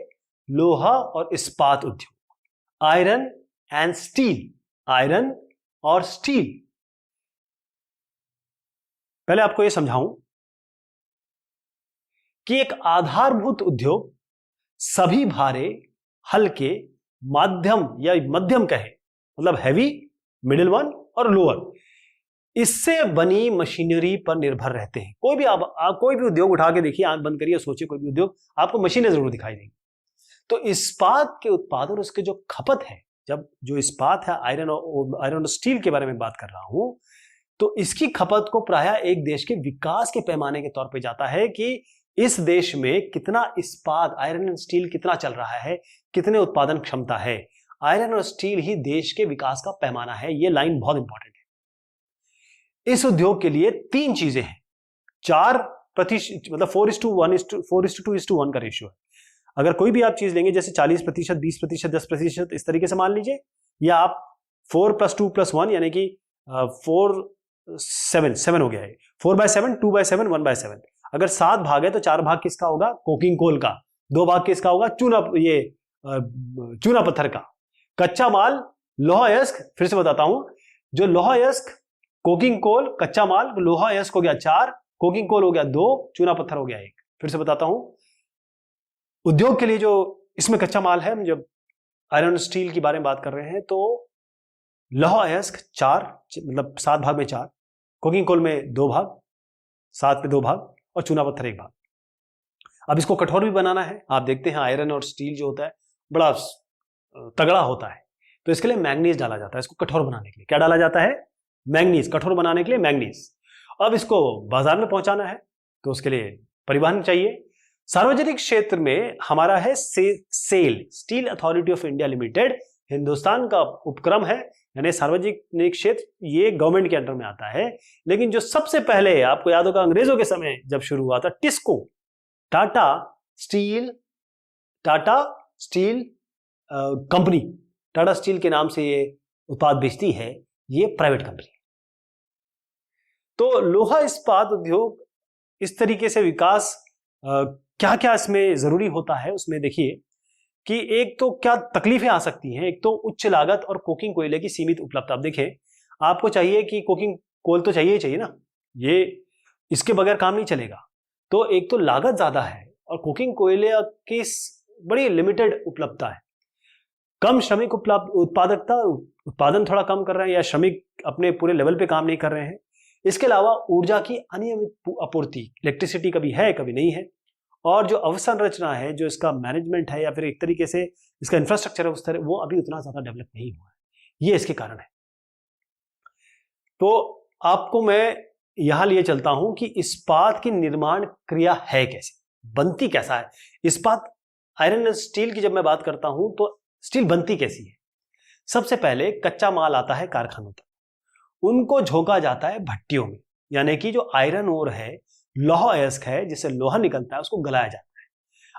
लोहा और इस्पात उद्योग, आयरन एंड स्टील, आयरन और स्टील। पहले आपको यह समझाऊं कि एक आधारभूत उद्योग सभी भारे, हल्के, माध्यम या मध्यम कहे, मतलब हैवी, मिडिल वन और लोअर, इससे बनी मशीनरी पर निर्भर रहते हैं। कोई भी आप कोई भी उद्योग उठा के देखिए, आंख बंद करिए, सोचिए कोई भी उद्योग, आपको मशीनें जरूर दिखाई देंगी। तो इस्पात के उत्पादन, उसके जो खपत है, जब जो इस्पात है, आयरन और स्टील के बारे में बात कर रहा हूं, तो इसकी खपत को प्रायः एक देश के विकास के पैमाने के तौर पे जाता है कि इस देश में कितना इस्पात, आयरन एंड स्टील कितना चल रहा है, कितने उत्पादन क्षमता है। आयरन और स्टील ही देश के विकास का पैमाना है। ये लाइन बहुत इंपॉर्टेंट है। इस उद्योग के लिए 3 चीजें हैं। 4% मतलब 4:2:1 का रेशियो है। अगर कोई भी आप चीज लेंगे, जैसे 40%, 20%, 10%, इस तरीके से मान लीजिए, या आप 4+2+1 यानी कि 7 हो गया है, 4/7, 2/7, 1/7। अगर 7 भाग है तो 4 भाग किसका होगा? कोकिंग कोल का। 2 भाग किसका होगा? चूना पत्थर का। कच्चा माल लोहा अयस्क, फिर से बताता हूं, जो लोहा अयस्क, कोकिंग कोल, कच्चा माल, लोहा अयस्क हो गया 4, कोकिंग कोल हो गया 2, चूना पत्थर हो गया 1। फिर से बताता हूं, उद्योग के लिए जो इसमें कच्चा माल है, हम जब आयरन स्टील के बारे में बात कर रहे हैं, तो लोहा अयस्क 4, मतलब 7 भाग में 4, कोकिंग कोल में 2 भाग, 7 में 2 भाग, और चूना पत्थर 1 भाग। अब इसको कठोर भी बनाना है। आप देखते हैं आयरन और स्टील जो होता है बड़ा तगड़ा होता है, तो इसके लिए मैंगनीज डाला जाता है। इसको कठोर बनाने के लिए क्या डाला जाता है? मैंगनीज। कठोर बनाने के लिए मैंगनीज। अब इसको बाजार में पहुंचाना है तो उसके लिए परिवहन चाहिए। सार्वजनिक क्षेत्र में हमारा है SAIL, steel authority of India limited, Hindustan का उपक्रम है, यानी सार्वजनिक क्षेत्र, ये गवर्नमेंट के अंडर में आता है। लेकिन जो सबसे पहले, आपको याद होगा अंग्रेजों के समय जब शुरू हुआ था, TISCO, Tata steel company, Tata steel के नाम से ये उत्पाद बेचती है, ये प्राइवेट कंपनी। तो लोहा इस्पात उद्योग इस तरीके से विकास, क्या क्या इसमें जरूरी होता है, उसमें देखिए कि एक तो क्या तकलीफें आ सकती हैं। एक तो उच्च लागत और कोकिंग कोयले की सीमित उपलब्धता। अब देखें, आपको चाहिए कि कोकिंग कोल तो चाहिए ही चाहिए ना, ये इसके बगैर काम नहीं चलेगा। तो एक तो लागत ज्यादा है और कोकिंग कोयले की बड़ी लिमिटेड उपलब्धता है। कम श्रमिक उत्पादकता, उत्पादन थोड़ा कम कर रहे हैं, या श्रमिक अपने पूरे लेवल पे काम नहीं कर रहे हैं। इसके अलावा ऊर्जा की अनियमित आपूर्ति, इलेक्ट्रिसिटी कभी है कभी नहीं है, और जो अवसंरचना है, जो इसका मैनेजमेंट है, या फिर एक तरीके से इसका इंफ्रास्ट्रक्चर है, उस तरह वो अभी उतना ज्यादा डेवलप नहीं हुआ है। ये इसके कारण है। तो आपको मैं यहां लिए चलता हूं कि इस्पात की निर्माण क्रिया है कैसे, बनती कैसा है इस्पात। आयरन एंड स्टील की जब मैं बात करता हूं तो स्टील बनती कैसी है? सबसे पहले कच्चा माल आता है कारखानों तक, उनको झोंका जाता है भट्टियों में, यानी कि जो आयरन ओर है, लोहा अयस्क है, जिससे लोहा निकलता है, उसको गलाया जाता है।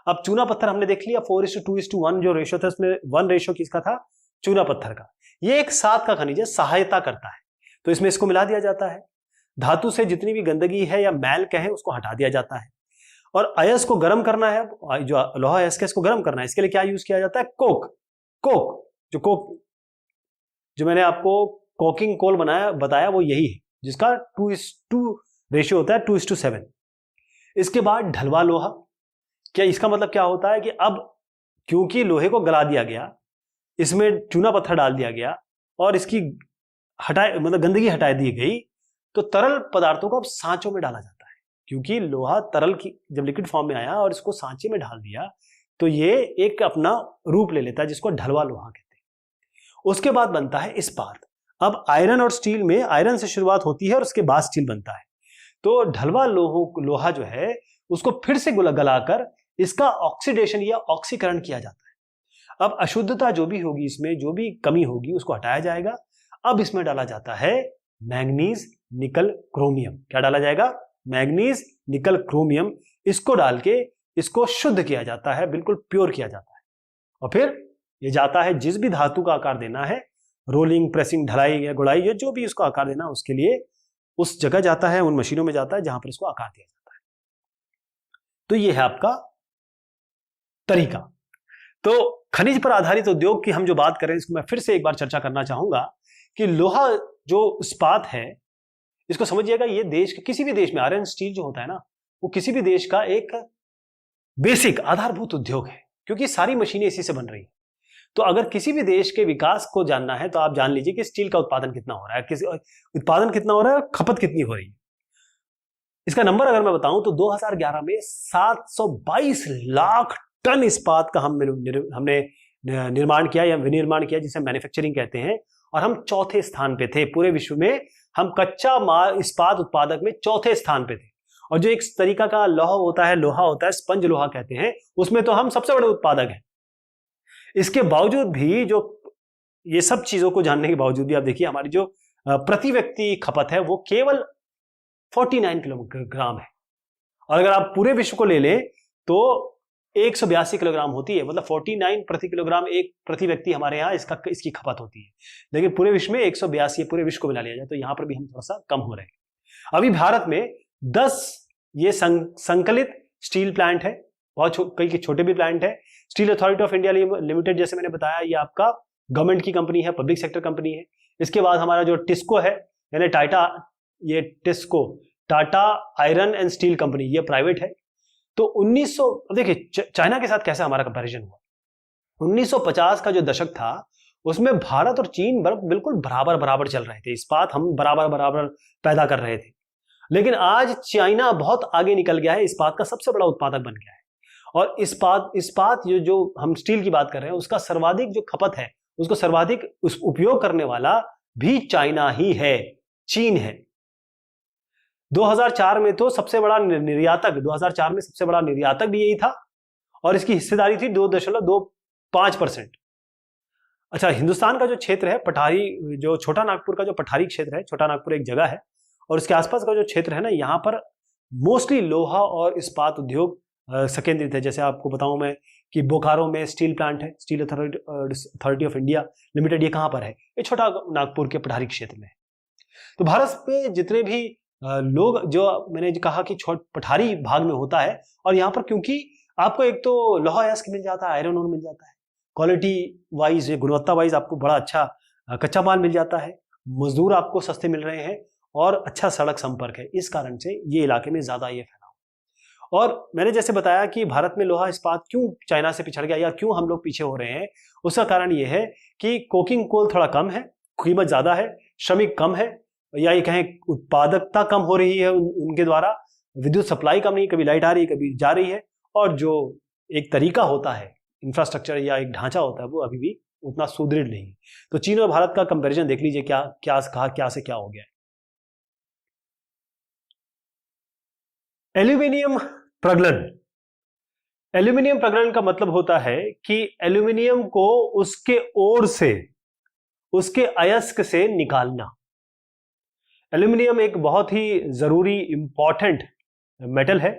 अब चूना पत्थर हमने देख लिया, 4:2:1 जो रेशियो था, उसमें 1 रेशियो किसका था? चूना पत्थर का। ये एक साथ का खनिज है, सहायता करता है, तो इसमें इसको मिला दिया जाता है। धातु से जितनी भी गंदगी है या मैल कहे, उसको हटा दिया जाता है। और अयस्क को गर्म करना है, जो लोहा अयस्क है इसको गर्म करना है, इसके लिए क्या यूज किया जाता है? कोक। जो मैंने आपको कोकिंग कोल बताया वो यही है, जिसका 2:2 रेशियो होता है, 2:7। इसके बाद ढलवा लोहा। क्या इसका मतलब क्या होता है कि अब क्योंकि लोहे को गला दिया गया, इसमें चूना पत्थर डाल दिया गया और इसकी गंदगी हटा दी गई, तो तरल पदार्थों को अब सांचों में डाला जाता है। क्योंकि लोहा तरल की जब लिक्विड फॉर्म में आया और इसको सांचे में ढाल दिया, तो ये एक अपना रूप ले लेता है, जिसको ढलवा लोहा कहते हैं। उसके बाद बनता है इस्पात। अब आयरन और स्टील में आयरन से शुरुआत होती है और उसके बाद स्टील बनता है। तो ढलवा लोहा जो है उसको फिर से गलाकर इसका ऑक्सीडेशन या ऑक्सीकरण किया जाता है। अब अशुद्धता जो भी होगी, इसमें जो भी कमी होगी उसको हटाया जाएगा। अब इसमें डाला जाता है मैंगनीज, निकल, क्रोमियम। क्या डाला जाएगा? मैंगनीज, निकल, क्रोमियम। इसको डाल के इसको शुद्ध किया जाता है, बिल्कुल प्योर किया जाता है। और फिर ये जाता है जिस भी धातु का आकार देना है, रोलिंग, प्रेसिंग, ढलाई या गुड़ाई, या जो भी उसको आकार देना उसके लिए उस जगह जाता है, उन मशीनों में जाता है जहां पर इसको आकार दिया जाता है। तो ये है आपका तरीका। तो खनिज पर आधारित उद्योग की हम जो बात करें, इसको मैं फिर से एक बार चर्चा करना चाहूंगा कि लोहा जो इस्पात है, इसको समझिएगा, ये देश के किसी भी देश में आयरन स्टील जो होता है ना, वो किसी भी देश का एक बेसिक आधारभूत उद्योग है, क्योंकि सारी मशीनें इसी से बन रही है। तो अगर किसी भी देश के विकास को जानना है तो आप जान लीजिए कि स्टील का उत्पादन कितना हो रहा है, उत्पादन कितना हो रहा है, खपत कितनी हो रही है। इसका नंबर अगर मैं बताऊं तो 2011 में 722 लाख टन इस्पात का हमने निर्माण किया या विनिर्माण किया, जिसे मैन्युफैक्चरिंग कहते हैं। और हम चौथे स्थान पे थे पूरे विश्व में। हम कच्चा माल इस्पात उत्पादक में चौथे स्थान पे थे। और जो एक तरीका का लोहा होता है, स्पंज लोहा कहते हैं, उसमें तो हम सबसे बड़े उत्पादक हैं। इसके बावजूद भी, जो ये सब चीजों को जानने के बावजूद भी, आप देखिए हमारी जो प्रति व्यक्ति खपत है वो केवल 49 किलोग्राम है। और अगर आप पूरे विश्व को ले लें तो 182 किलोग्राम होती है। मतलब 49 प्रति किलोग्राम एक प्रति व्यक्ति हमारे यहाँ इसकी खपत होती है। लेकिन पूरे विश्व में 182 पूरे विश्व को मिला लिया जाए तो यहां पर भी हम थोड़ा सा कम हो रहे हैं। अभी भारत में 10 ये संकलित स्टील प्लांट है, बहुत कई छोटे भी प्लांट है। Steel authority of India limited, जैसे मैंने बताया, ये आपका गवर्नमेंट की कंपनी है, पब्लिक सेक्टर कंपनी है। इसके बाद हमारा जो टिस्को है, यानी Tata iron and steel company, ये प्राइवेट है। तो 1900, देखिए चाइना के साथ कैसा हमारा कंपैरिजन हुआ। 1950 का जो दशक था उसमें भारत और चीन बिल्कुल बराबर चल रहे थे। इस्पात हम बराबर पैदा कर रहे थे। लेकिन आज चाइना बहुत आगे निकल गया है, इस्पात का सबसे बड़ा उत्पादक बन गया है। और इस्पात जो हम स्टील की बात कर रहे हैं, उसका सर्वाधिक जो खपत है, उसको सर्वाधिक उपयोग करने वाला भी चाइना ही है, चीन है। 2004 में तो सबसे बड़ा निर्यातक, 2004 में सबसे बड़ा निर्यातक भी यही था और इसकी हिस्सेदारी थी 2.25%। अच्छा, हिंदुस्तान का जो क्षेत्र है पठारी, जो छोटा नागपुर का जो पठारी क्षेत्र है, छोटा नागपुर एक जगह है और उसके आसपास का जो क्षेत्र है ना, यहाँ पर मोस्टली लोहा और इस्पात उद्योग संकेंद्रित है। जैसे आपको बताऊं मैं कि बोकारो में स्टील प्लांट है, steel authority of India limited, ये कहां पर है? ये छोटा नागपुर के पठारी क्षेत्र में है। तो भारत में जितने भी लोग, जो मैंने कहा कि पठारी भाग में होता है, और यहाँ पर क्योंकि आपको एक तो लोहा अयस्क मिल जाता है, आयरन ओर मिल जाता है, क्वालिटी वाइज, गुणवत्ता वाइज आपको बड़ा अच्छा कच्चा माल मिल जाता है, मजदूर आपको सस्ते मिल रहे हैं और अच्छा सड़क संपर्क है। इस कारण से ये इलाके में ज्यादा ये फैला। और मैंने जैसे बताया कि भारत में लोहा इस्पात क्यों चाइना से पिछड़ गया या क्यों हम लोग पीछे हो रहे हैं, उसका कारण ये है कि कोकिंग कोल थोड़ा कम है, कीमत ज्यादा है, श्रमिक कम है, या ये कहें उत्पादकता कम हो रही है उनके द्वारा, विद्युत सप्लाई कम नहीं, कभी लाइट आ रही है कभी जा रही है, और जो एक तरीका होता है, इंफ्रास्ट्रक्चर या एक ढांचा होता है, वो अभी भी उतना सुदृढ़ नहीं है। तो चीन और भारत का कंपैरिजन देख लीजिए, क्या से क्या हो गया है। एल्यूमिनियम प्रगलन। एल्यूमिनियम प्रगलन का मतलब होता है कि एल्यूमिनियम को उसके ओर से, उसके अयस्क से निकालना। एल्यूमिनियम एक बहुत ही जरूरी इंपॉर्टेंट मेटल है।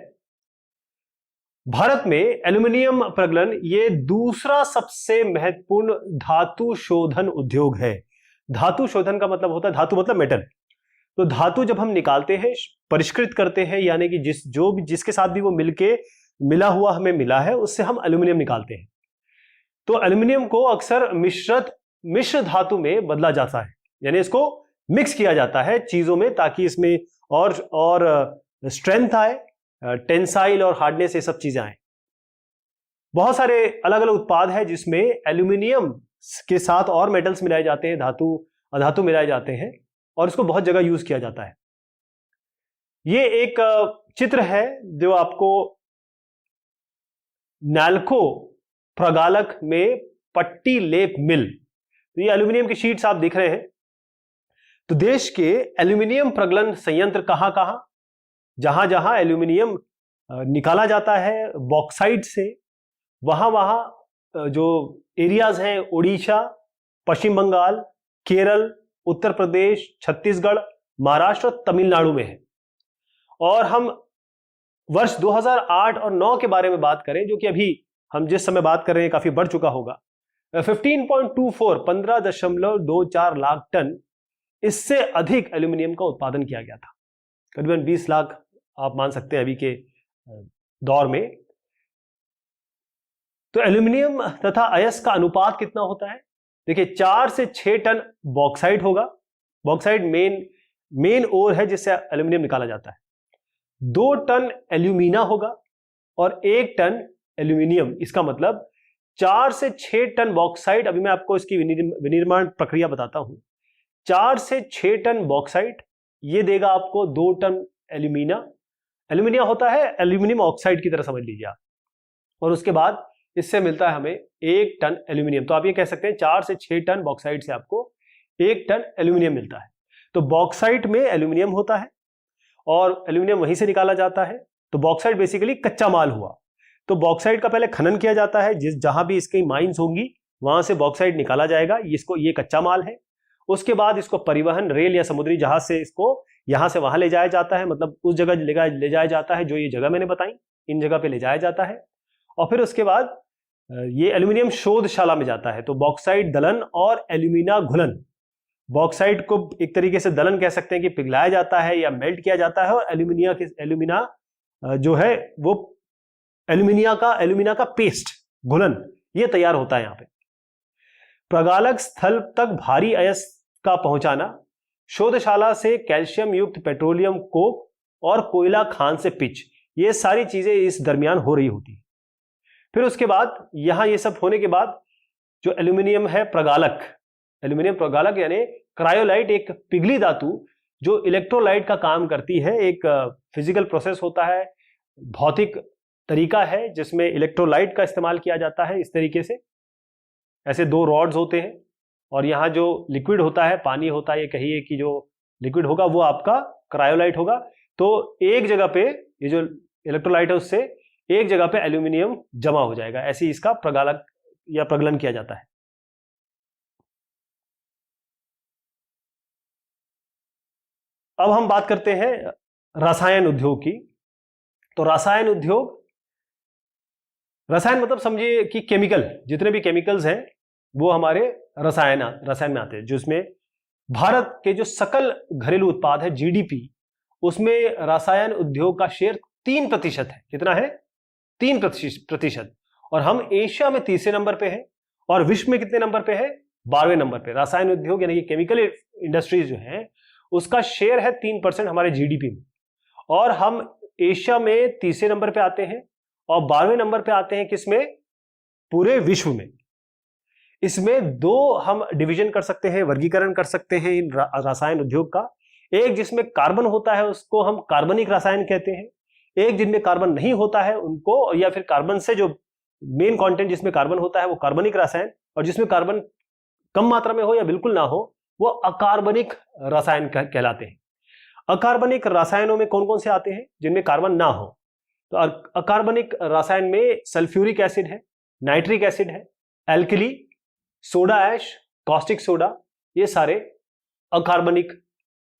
भारत में एल्यूमिनियम प्रगलन ये दूसरा सबसे महत्वपूर्ण धातु शोधन उद्योग है। धातु शोधन का मतलब होता है, धातु मतलब मेटल, तो धातु जब हम निकालते हैं, परिष्कृत करते हैं, यानी कि जिसके साथ भी वो मिला हुआ हमें मिला है, उससे हम एल्यूमिनियम निकालते हैं। तो एल्यूमिनियम को अक्सर मिश्र धातु में बदला जाता है, यानी इसको मिक्स किया जाता है चीजों में, ताकि इसमें और स्ट्रेंथ आए, टेंसाइल और हार्डनेस, ये सब चीजें आए। बहुत सारे अलग अलग उत्पाद है जिसमें एल्यूमिनियम के साथ और मेटल्स मिलाए जाते हैं, अधातु मिलाए जाते हैं, और इसको बहुत जगह यूज किया जाता है। ये एक चित्र है जो आपको नाल्को प्रगालक में पट्टी लेप मिल, तो ये एल्यूमिनियम की शीट्स आप दिख रहे हैं। तो देश के एल्यूमिनियम प्रगलन संयंत्र कहां कहां, जहां जहां एल्यूमिनियम निकाला जाता है बॉक्साइट से, वहां जो एरियाज हैं, उड़ीसा, पश्चिम बंगाल, केरल, उत्तर प्रदेश, छत्तीसगढ़, महाराष्ट्र और तमिलनाडु में है। और हम वर्ष 2008 और 9 के बारे में बात करें, जो कि अभी हम जिस समय बात कर रहे हैं काफी बढ़ चुका होगा, 15.24 लाख टन, इससे अधिक एल्यूमिनियम का उत्पादन किया गया था। करीबन 20 लाख आप मान सकते हैं अभी के दौर में। तो एल्यूमिनियम तथा अयस्क का अनुपात कितना होता है? देखिए, 4 से 6 टन बॉक्साइट होगा। बॉक्साइट मेन ओर है जिससे एल्यूमिनियम निकाला जाता है। 2 टन एल्यूमिना होगा और 1 टन एल्यूमिनियम। इसका मतलब 4 से 6 टन बॉक्साइट। अभी मैं आपको इसकी विनिर्माण प्रक्रिया बताता हूं। 4 से 6 टन बॉक्साइट, ये देगा आपको 2 टन एल्यूमिना। एल्यूमिनिया होता है एल्यूमिनियम ऑक्साइड की तरह समझ लीजिए आप। और उसके बाद इससे मिलता है हमें 1 टन एल्यूमिनियम। तो आप ये कह सकते हैं 4 से 6 टन बॉक्साइट से आपको 1 टन एल्यूमिनियम मिलता है। तो बॉक्साइट में एल्यूमिनियम होता है और एल्यूमिनियम वहीं से निकाला जाता है। तो बॉक्साइट बेसिकली कच्चा माल हुआ। तो बॉक्साइट का पहले खनन किया जाता है, जहां भी इसकी माइंस होंगी वहां से बॉक्साइट निकाला जाएगा। ये कच्चा माल है। उसके बाद इसको परिवहन रेल या समुद्री जहाज से इसको यहां से वहां ले जाया जाता है, मतलब उस जगह ले जाया जाता है जो ये जगह मैंने बताई, इन जगह पे ले जाया जाता है। और फिर उसके बाद ये एल्यूमिनियम शोधशाला में जाता है। तो बॉक्साइट दलन और एल्यूमिना घुलन, बॉक्साइट को एक तरीके से दलन कह सकते हैं कि पिघलाया जाता है या मेल्ट किया जाता है, और एल्यूमिना जो है वो एल्यूमिना का पेस्ट, घुलन, ये तैयार होता है यहां पे। प्रगालक स्थल तक भारी अयस्क का पहुंचाना, शोधशाला से कैल्शियम युक्त पेट्रोलियम कोक और कोयला खान से पिच, ये सारी चीजें इस दरमियान हो रही होती है। फिर उसके बाद यहां ये सब होने के बाद जो एल्यूमिनियम है प्रगालक, एल्यूमिनियम प्रगालक यानी क्रायोलाइट, एक पिघली धातु जो इलेक्ट्रोलाइट का काम करती है। एक फिजिकल प्रोसेस होता है, भौतिक तरीका है जिसमें इलेक्ट्रोलाइट का इस्तेमाल किया जाता है। इस तरीके से ऐसे 2 रॉड्स होते हैं और यहाँ जो लिक्विड होता है, पानी होता है, ये कहिए कि जो लिक्विड होगा वो आपका क्रायोलाइट होगा। तो एक जगह पे ये जो इलेक्ट्रोलाइट है उससे एक जगह पे एल्यूमिनियम जमा हो जाएगा। ऐसे ही इसका प्रगालक या प्रगलन किया जाता है। अब हम बात करते हैं रसायन उद्योग की। तो रसायन मतलब समझिए कि केमिकल, जितने भी केमिकल्स हैं वो हमारे रसायन में आते हैं, जिसमें भारत के जो सकल घरेलू उत्पाद है जीडीपी, उसमें रसायन उद्योग का शेयर 3% है। कितना है? 3%। और हम एशिया में तीसरे नंबर पे हैं और विश्व में कितने नंबर पे है? 12वें नंबर पे। रसायन उद्योग यानी कि केमिकल इंडस्ट्रीज जो है उसका शेयर है 3% हमारे जीडीपी में। और हम एशिया में तीसरे नंबर पे आते हैं और 12वें नंबर पे आते हैं किसमें? पूरे विश्व में। इसमें 2 हम डिवीजन कर सकते हैं, वर्गीकरण कर सकते हैं इन रसायन उद्योग का। एक जिसमें कार्बन होता है उसको हम कार्बनिक रसायन कहते हैं। एक जिनमें कार्बन नहीं होता है उनको, या फिर कार्बन से जो मेन कंटेंट जिसमें कार्बन होता है वो कार्बनिक रसायन, और जिसमें कार्बन कम मात्रा में हो या बिल्कुल ना हो वो अकार्बनिक रसायन कहलाते हैं। अकार्बनिक रसायनों में कौन कौन से आते हैं? जिनमें कार्बन ना हो। तो अकार्बनिक रसायन में सल्फ्यूरिक एसिड है, नाइट्रिक एसिड है, alkali, soda ash, caustic soda, ये सारे अकार्बनिक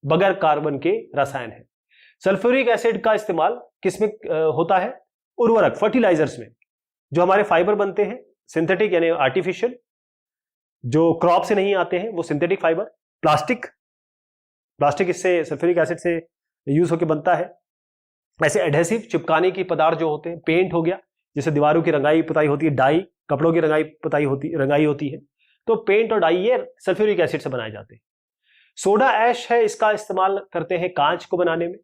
बगैर कार्बन के रसायन है। सल्फ्यूरिक एसिड का इस्तेमाल किसमें होता है? उर्वरक, फर्टिलाइजर्स में। जो हमारे फाइबर बनते हैं सिंथेटिक यानी आर्टिफिशियल, जो क्रॉप से नहीं आते हैं वो सिंथेटिक फाइबर, प्लास्टिक, प्लास्टिक इससे सल्फ्यूरिक एसिड से यूज होकर बनता है। ऐसे एडहेसिव चिपकाने की पदार्थ जो होते हैं, पेंट हो गया, जैसे दीवारों की रंगाई पुताई होती है, डाई कपड़ों की रंगाई होती है, तो पेंट और डाई ये सल्फ्यूरिक एसिड से बनाए जाते हैं। सोडा ऐश है, इसका इस्तेमाल करते हैं कांच को बनाने में,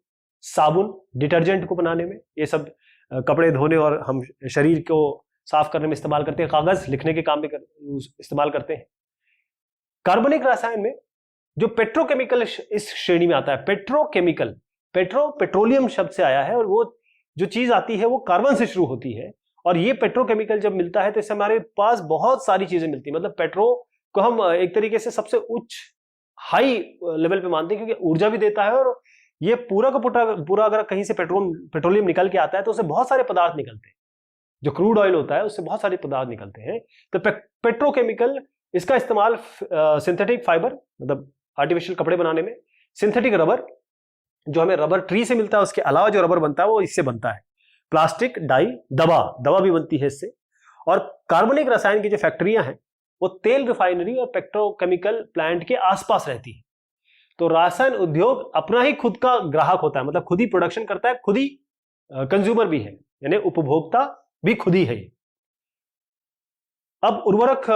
साबुन, डिटर्जेंट को बनाने में, ये सब कपड़े धोने और हम शरीर को साफ करने में इस्तेमाल करते हैं। कागज लिखने के काम में इस्तेमाल करते हैं। कार्बनिक रसायन में जो पेट्रोकेमिकल इस श्रेणी में आता है, पेट्रोकेमिकल, पेट्रोलियम शब्द से आया है, और वो जो चीज आती है वो कार्बन से शुरू होती है, और ये पेट्रोकेमिकल जब मिलता है तो इससे हमारे पास बहुत सारी चीजें मिलती है। मतलब पेट्रो को हम एक तरीके से सबसे उच्च हाई लेवल पे मानते हैं, क्योंकि ऊर्जा भी देता है, और ये पूरा का पूरा अगर कहीं से पेट्रोलियम निकल के आता है तो उससे बहुत सारे पदार्थ निकलते हैं। जो क्रूड ऑयल होता है उससे बहुत सारे पदार्थ निकलते हैं। तो पेट्रोकेमिकल, इसका इस्तेमाल सिंथेटिक फाइबर, मतलब आर्टिफिशियल कपड़े बनाने में, सिंथेटिक रबर, जो हमें रबर ट्री से मिलता है, उसके अलावा जो रबर बनता है वो इससे बनता है, प्लास्टिक, डाई, दवा भी बनती है इससे। और कार्बनिक रसायन की जो फैक्ट्रियां हैं वो तेल रिफाइनरी और पेट्रोकेमिकल प्लांट के आसपास रहती है। तो रसायन उद्योग अपना ही खुद का ग्राहक होता है, मतलब खुद ही प्रोडक्शन करता है, खुद ही कंज्यूमर भी है, यानी उपभोक्ता भी खुद ही है। अब उर्वरक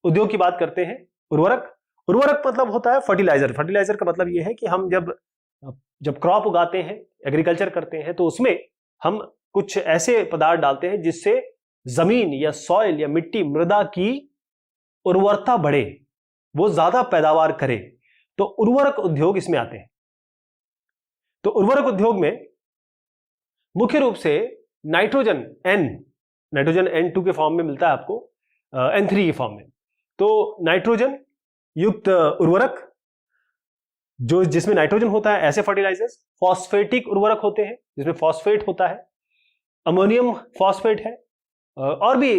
उद्योग की बात करते हैं। उर्वरक मतलब होता है फर्टिलाइजर। फर्टिलाइजर का मतलब यह है कि हम जब क्रॉप उगाते हैं, एग्रीकल्चर करते हैं, तो उसमें हम कुछ ऐसे पदार्थ डालते हैं जिससे जमीन या सॉइल या मिट्टी, मृदा की उर्वरता बढ़े, वो ज्यादा पैदावार करे। तो उर्वरक उद्योग इसमें आते हैं। तो उर्वरक उद्योग में मुख्य रूप से नाइट्रोजन N2 के फॉर्म में मिलता है आपको, N3 के फॉर्म में। तो नाइट्रोजन युक्त उर्वरक, जो जिसमें नाइट्रोजन होता है, ऐसे फर्टिलाइजर्स। फॉस्फेटिक उर्वरक होते हैं जिसमें फॉस्फेट होता है, अमोनियम फॉस्फेट है, और भी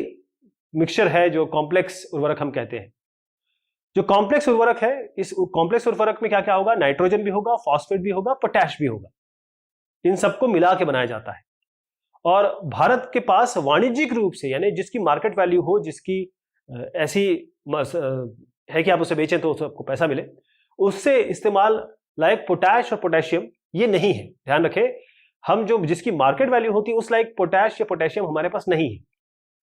मिक्सचर है जो कॉम्प्लेक्स उर्वरक हम कहते हैं। जो कॉम्प्लेक्स उर्वरक है, इस कॉम्प्लेक्स उर्वरक में क्या क्या होगा, नाइट्रोजन भी होगा, फॉस्फेट भी होगा, पोटैश भी होगा, इन सबको मिला के बनाया जाता है। और भारत के पास वाणिज्यिक रूप से, यानी जिसकी मार्केट वैल्यू हो, जिसकी ऐसी है कि आप उसे बेचें तो आपको पैसा मिले, उससे इस्तेमाल लायक पोटैश और पोटेशियम ये नहीं है। ध्यान रखें, हम जो जिसकी मार्केट वैल्यू होती है उस लायक पोटैश या पोटेशियम हमारे पास नहीं है,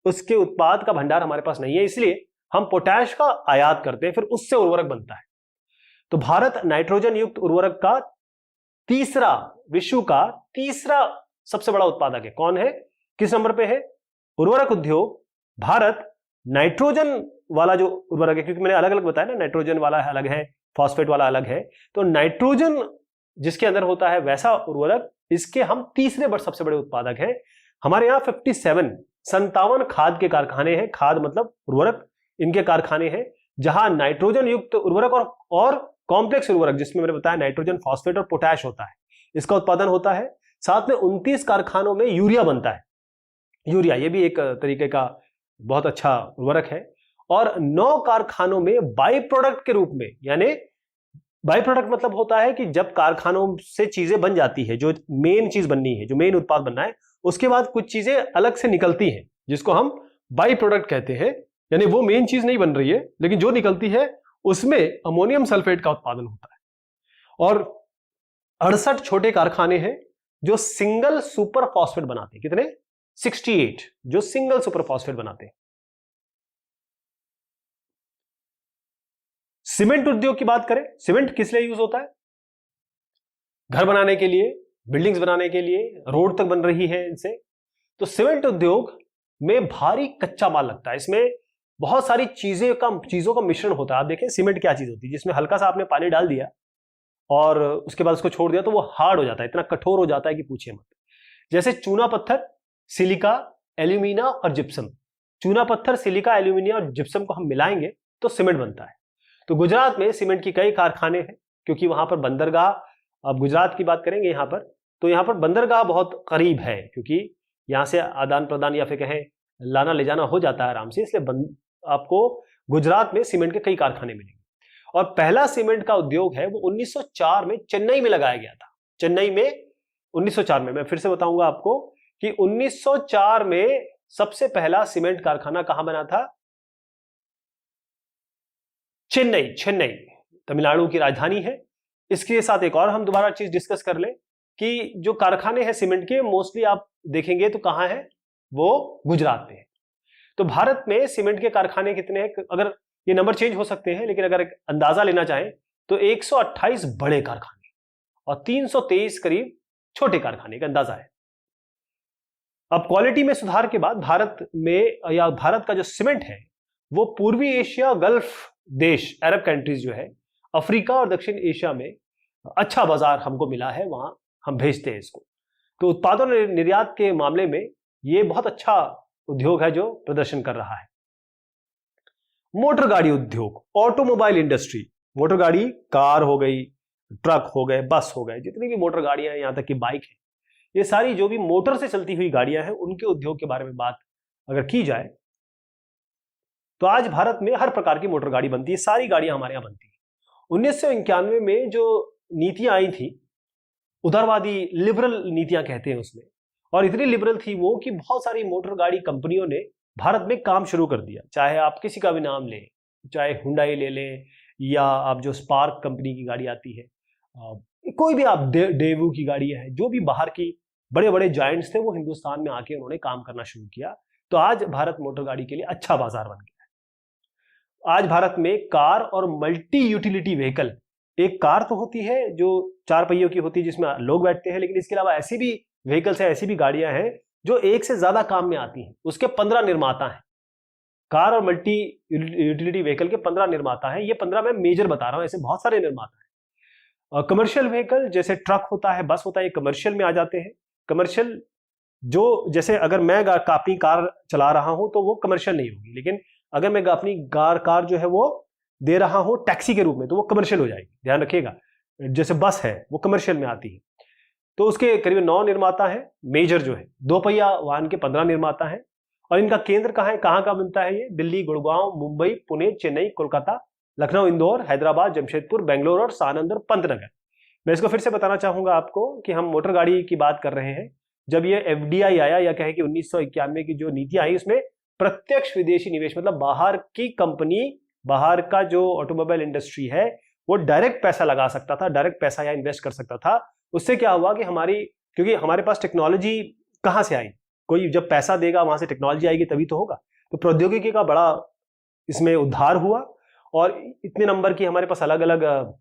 उसके उत्पाद का भंडार हमारे पास नहीं है, इसलिए हम पोटैश का आयात करते हैं, फिर उससे उर्वरक बनता है। तो भारत नाइट्रोजन युक्त उर्वरक का विश्व का तीसरा सबसे बड़ा उत्पादक है। कौन है, किस नंबर पे है? उर्वरक उद्योग भारत नाइट्रोजन वाला जो उर्वरक है, क्योंकि मैंने अलग अलग बताया ना, नाइट्रोजन वाला अलग है, फॉस्फेट वाला अलग है, तो नाइट्रोजन जिसके अंदर होता है वैसा उर्वरक, इसके हम तीसरे सबसे बड़े उत्पादक हैं। हमारे यहाँ 57 खाद के कारखाने हैं, खाद मतलब उर्वरक, इनके कारखाने हैं, जहां नाइट्रोजन युक्त उर्वरक और कॉम्प्लेक्स उर्वरक, जिसमें मैंने बताया नाइट्रोजन, फॉस्फेट और पोटैश होता है, इसका उत्पादन होता है। साथ में 29 कारखानों में यूरिया बनता है। यूरिया ये भी एक तरीके का बहुत अच्छा उर्वरक है। और 9 कारखानों में बाई प्रोडक्ट के रूप में, यानी बाई प्रोडक्ट मतलब होता है कि जब कारखानों से चीजें बन जाती है, जो मेन चीज बननी है, जो मेन उत्पाद बनना है, उसके बाद कुछ चीजें अलग से निकलती हैं, जिसको हम बाई प्रोडक्ट कहते हैं। यानी वो मेन चीज नहीं बन रही है, लेकिन जो निकलती है उसमें अमोनियम सल्फेट का उत्पादन होता है। और 68 छोटे कारखाने हैं जो सिंगल सुपर फॉस्फेट बनाते हैं। कितने? 68 जो सिंगल सुपर फॉस्फेट बनाते हैं। सीमेंट उद्योग की बात करें, सीमेंट किस लिए यूज होता है? घर बनाने के लिए, बिल्डिंग्स बनाने के लिए, रोड तक बन रही है इनसे। तो सीमेंट उद्योग में भारी कच्चा माल लगता है, इसमें बहुत सारी चीजों का मिश्रण होता है। आप देखें सीमेंट क्या चीज होती है, जिसमें हल्का सा आपने पानी डाल दिया और उसके बाद उसको छोड़ दिया तो वो हार्ड हो जाता है, इतना कठोर हो जाता है कि पूछिए मत। जैसे चूना पत्थर, सिलिका, एल्यूमिना और जिप्सम। चूना पत्थर, सिलिका, एल्यूमिनिया और जिप्सम को हम मिलाएंगे तो सीमेंट बनता है। तो गुजरात में सीमेंट की कई कारखाने हैं, क्योंकि वहां पर बंदरगाह, अब गुजरात की बात करेंगे यहां पर, तो यहां पर बंदरगाह बहुत करीब है, क्योंकि यहां से आदान प्रदान या फिर कहें लाना ले जाना हो जाता है आराम से, इसलिए आपको गुजरात में सीमेंट के कई कारखाने मिलेंगे। और पहला सीमेंट का उद्योग है वो 1904 में चेन्नई में लगाया गया था। चेन्नई में 1904 में, मैं फिर से बताऊंगा आपको कि 1904 में सबसे पहला सीमेंट कारखाना कहां बना था? चेन्नई तमिलनाडु की राजधानी है। इसके साथ एक और हम दोबारा चीज डिस्कस कर लें कि जो कारखाने हैं सीमेंट के, मोस्टली आप देखेंगे तो कहां है, वो गुजरात में है। तो भारत में सीमेंट के कारखाने कितने हैं, अगर ये नंबर चेंज हो सकते हैं, लेकिन अगर एक अंदाजा लेना चाहें तो 128 बड़े कारखाने और 323 करीब छोटे कारखाने का अंदाजा है। अब क्वालिटी में सुधार के बाद भारत में, या भारत का जो सीमेंट है वो पूर्वी एशिया, गल्फ देश, अरब कंट्रीज जो है, अफ्रीका और दक्षिण एशिया में अच्छा बाजार हमको मिला है, वहां हम भेजते हैं इसको। तो उत्पादन और निर्यात के मामले में ये बहुत अच्छा उद्योग है जो प्रदर्शन कर रहा है। मोटर गाड़ी उद्योग, ऑटोमोबाइल इंडस्ट्री, मोटर गाड़ी, कार हो गई, ट्रक हो गए, बस हो गए, जितनी भी मोटर गाड़ियां हैं, यहां तक कि बाइक है, ये सारी जो भी मोटर से चलती हुई गाड़ियां हैं, उनके उद्योग के बारे में बात अगर की जाए तो आज भारत में हर प्रकार की मोटर गाड़ी बनती है, सारी गाड़ियां हमारे यहां बनती है। 1991 में जो नीतियां आई थी, उदारवादी लिबरल नीतियां कहते हैं उसमें, और इतनी लिबरल थी वो कि बहुत सारी मोटर गाड़ी कंपनियों ने भारत में काम शुरू कर दिया। चाहे आप किसी का भी नाम लें, चाहे हुंडई ले लें, या आप जो स्पार्क कंपनी की गाड़ी आती है, कोई भी आप डेवू की गाड़ी है, जो भी बाहर की बड़े बड़े जायंट्स थे वो हिंदुस्तान में आके उन्होंने काम करना शुरू किया। तो आज भारत मोटर गाड़ी के लिए अच्छा बाजार बन गया है। आज भारत में कार और मल्टी यूटिलिटी व्हीकल, एक कार तो होती है जो 4 पहियों की होती है जिसमें लोग बैठते हैं, लेकिन इसके अलावा ऐसी भी व्हीकल्स है, ऐसी भी गाड़ियां हैं जो एक से ज्यादा काम में आती हैं। उसके 15 निर्माता हैं। कार और मल्टी यूटिलिटी व्हीकल के 15 निर्माता हैं। ये 15 मैं मेजर बता रहा हूं, ऐसे बहुत सारे निर्माता हैं। कमर्शियल व्हीकल जैसे ट्रक होता है, बस होता है, ये कमर्शियल में आ जाते हैं। कमर्शियल जो, जैसे अगर मैं अपनी कार चला रहा हूं तो वो कमर्शियल नहीं होगी, लेकिन अगर मैं अपनी कार जो है वो दे रहा हूं टैक्सी के रूप में तो वो कमर्शियल हो जाएगी, ध्यान रखिएगा। जैसे बस है वो कमर्शियल में आती है। तो उसके करीब 9 निर्माता हैं मेजर जो है। 2 पहिया वाहन के 15 निर्माता हैं। और इनका केंद्र कहाँ है, कहाँ का बनता है ये? दिल्ली, गुड़गांव, मुंबई, पुणे, चेन्नई, कोलकाता, लखनऊ, इंदौर, हैदराबाद, जमशेदपुर, बेंगलोर और सानंद, पंतनगर। मैं इसको फिर से बताना चाहूंगा आपको कि हम मोटर गाड़ी की बात कर रहे हैं। जब ये एफडीआई आया, या कहे कि 1991 की जो नीति आई, उसमें प्रत्यक्ष विदेशी निवेश, मतलब बाहर की कंपनी, बाहर का जो ऑटोमोबाइल इंडस्ट्री है वो डायरेक्ट पैसा लगा सकता था, डायरेक्ट पैसा या इन्वेस्ट कर सकता था। उससे क्या हुआ कि क्योंकि हमारे पास टेक्नोलॉजी कहां से आई, कोई जब पैसा देगा वहां से टेक्नोलॉजी आएगी तभी तो होगा। तो प्रौद्योगिकी का बड़ा इसमें उद्धार हुआ, और इतने नंबर की हमारे पास अलग अलग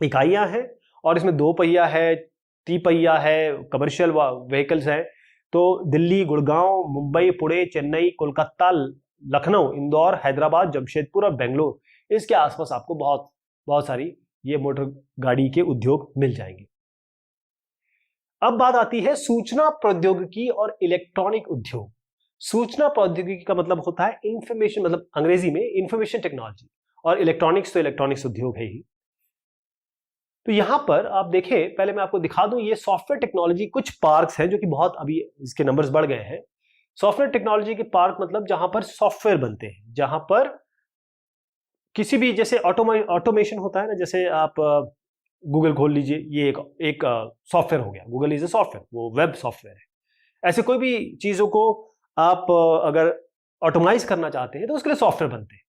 इकाइयां हैं, और इसमें 2 पहिया है, 3 पहिया है, कमर्शियल व्हीकल्स हैं। तो दिल्ली, गुड़गांव, मुंबई, पुणे, चेन्नई, कोलकाता, लखनऊ, इंदौर, हैदराबाद, जमशेदपुर और बेंगलोर, इसके आसपास आपको बहुत बहुत सारी ये मोटर गाड़ी के उद्योग मिल जाएंगे। अब बात आती है सूचना प्रौद्योगिकी और इलेक्ट्रॉनिक उद्योग। सूचना प्रौद्योगिकी का मतलब होता है इंफॉर्मेशन, मतलब अंग्रेजी में इंफॉर्मेशन टेक्नोलॉजी, और इलेक्ट्रॉनिक्स तो इलेक्ट्रॉनिक्स उद्योग है ही। तो यहां पर आप देखें, पहले मैं आपको दिखा दूं, ये सॉफ्टवेयर टेक्नोलॉजी कुछ पार्क्स हैं जो कि बहुत, अभी इसके नंबर्स बढ़ गए हैं। सॉफ्टवेयर टेक्नोलॉजी के पार्क मतलब जहां पर सॉफ्टवेयर बनते हैं, जहां पर किसी भी, जैसे ऑटोमेशन होता है ना, जैसे आप गूगल खोल लीजिए, ये एक सॉफ्टवेयर हो गया, गूगल इज ए सॉफ्टवेयर, वो वेब सॉफ्टवेयर है। ऐसे कोई भी चीजों को आप अगर ऑटोमाइज करना चाहते हैं तो उसके लिए सॉफ्टवेयर बनते हैं।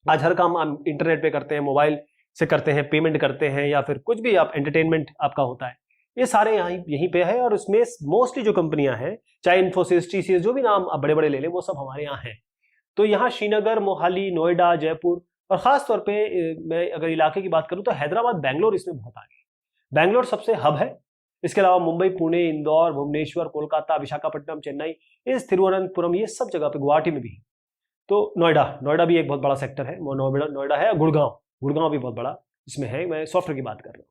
आज हर काम हम इंटरनेट पे करते हैं, मोबाइल से करते हैं, पेमेंट करते हैं, या फिर कुछ भी आप एंटरटेनमेंट आपका होता है, ये सारे यहीं पे है। और उसमें मोस्टली जो कंपनियां हैं, चाहे इन्फोसिस, टीसीएस, जो भी नाम आप बड़े बड़े ले लें, वो सब हमारे यहाँ हैं। तो यहाँ श्रीनगर, मोहाली, नोएडा, जयपुर, और खास तौर पे मैं अगर इलाके की बात करूं तो हैदराबाद, बेंगलोर इसमें बहुत आगे। बेंगलोर सबसे हब है। इसके अलावा मुंबई, पुणे, इंदौर, भुवनेश्वर, कोलकाता, विशाखापट्टनम, चेन्नई, इस तिरुवनंतपुरम, ये सब जगह पे, गुवाहाटी में भी। तो नोएडा भी एक बहुत बड़ा सेक्टर है, नोएडा है। गुड़गांव भी बहुत बड़ा इसमें है। मैं सॉफ्टवेयर की बात कर रहा हूँ,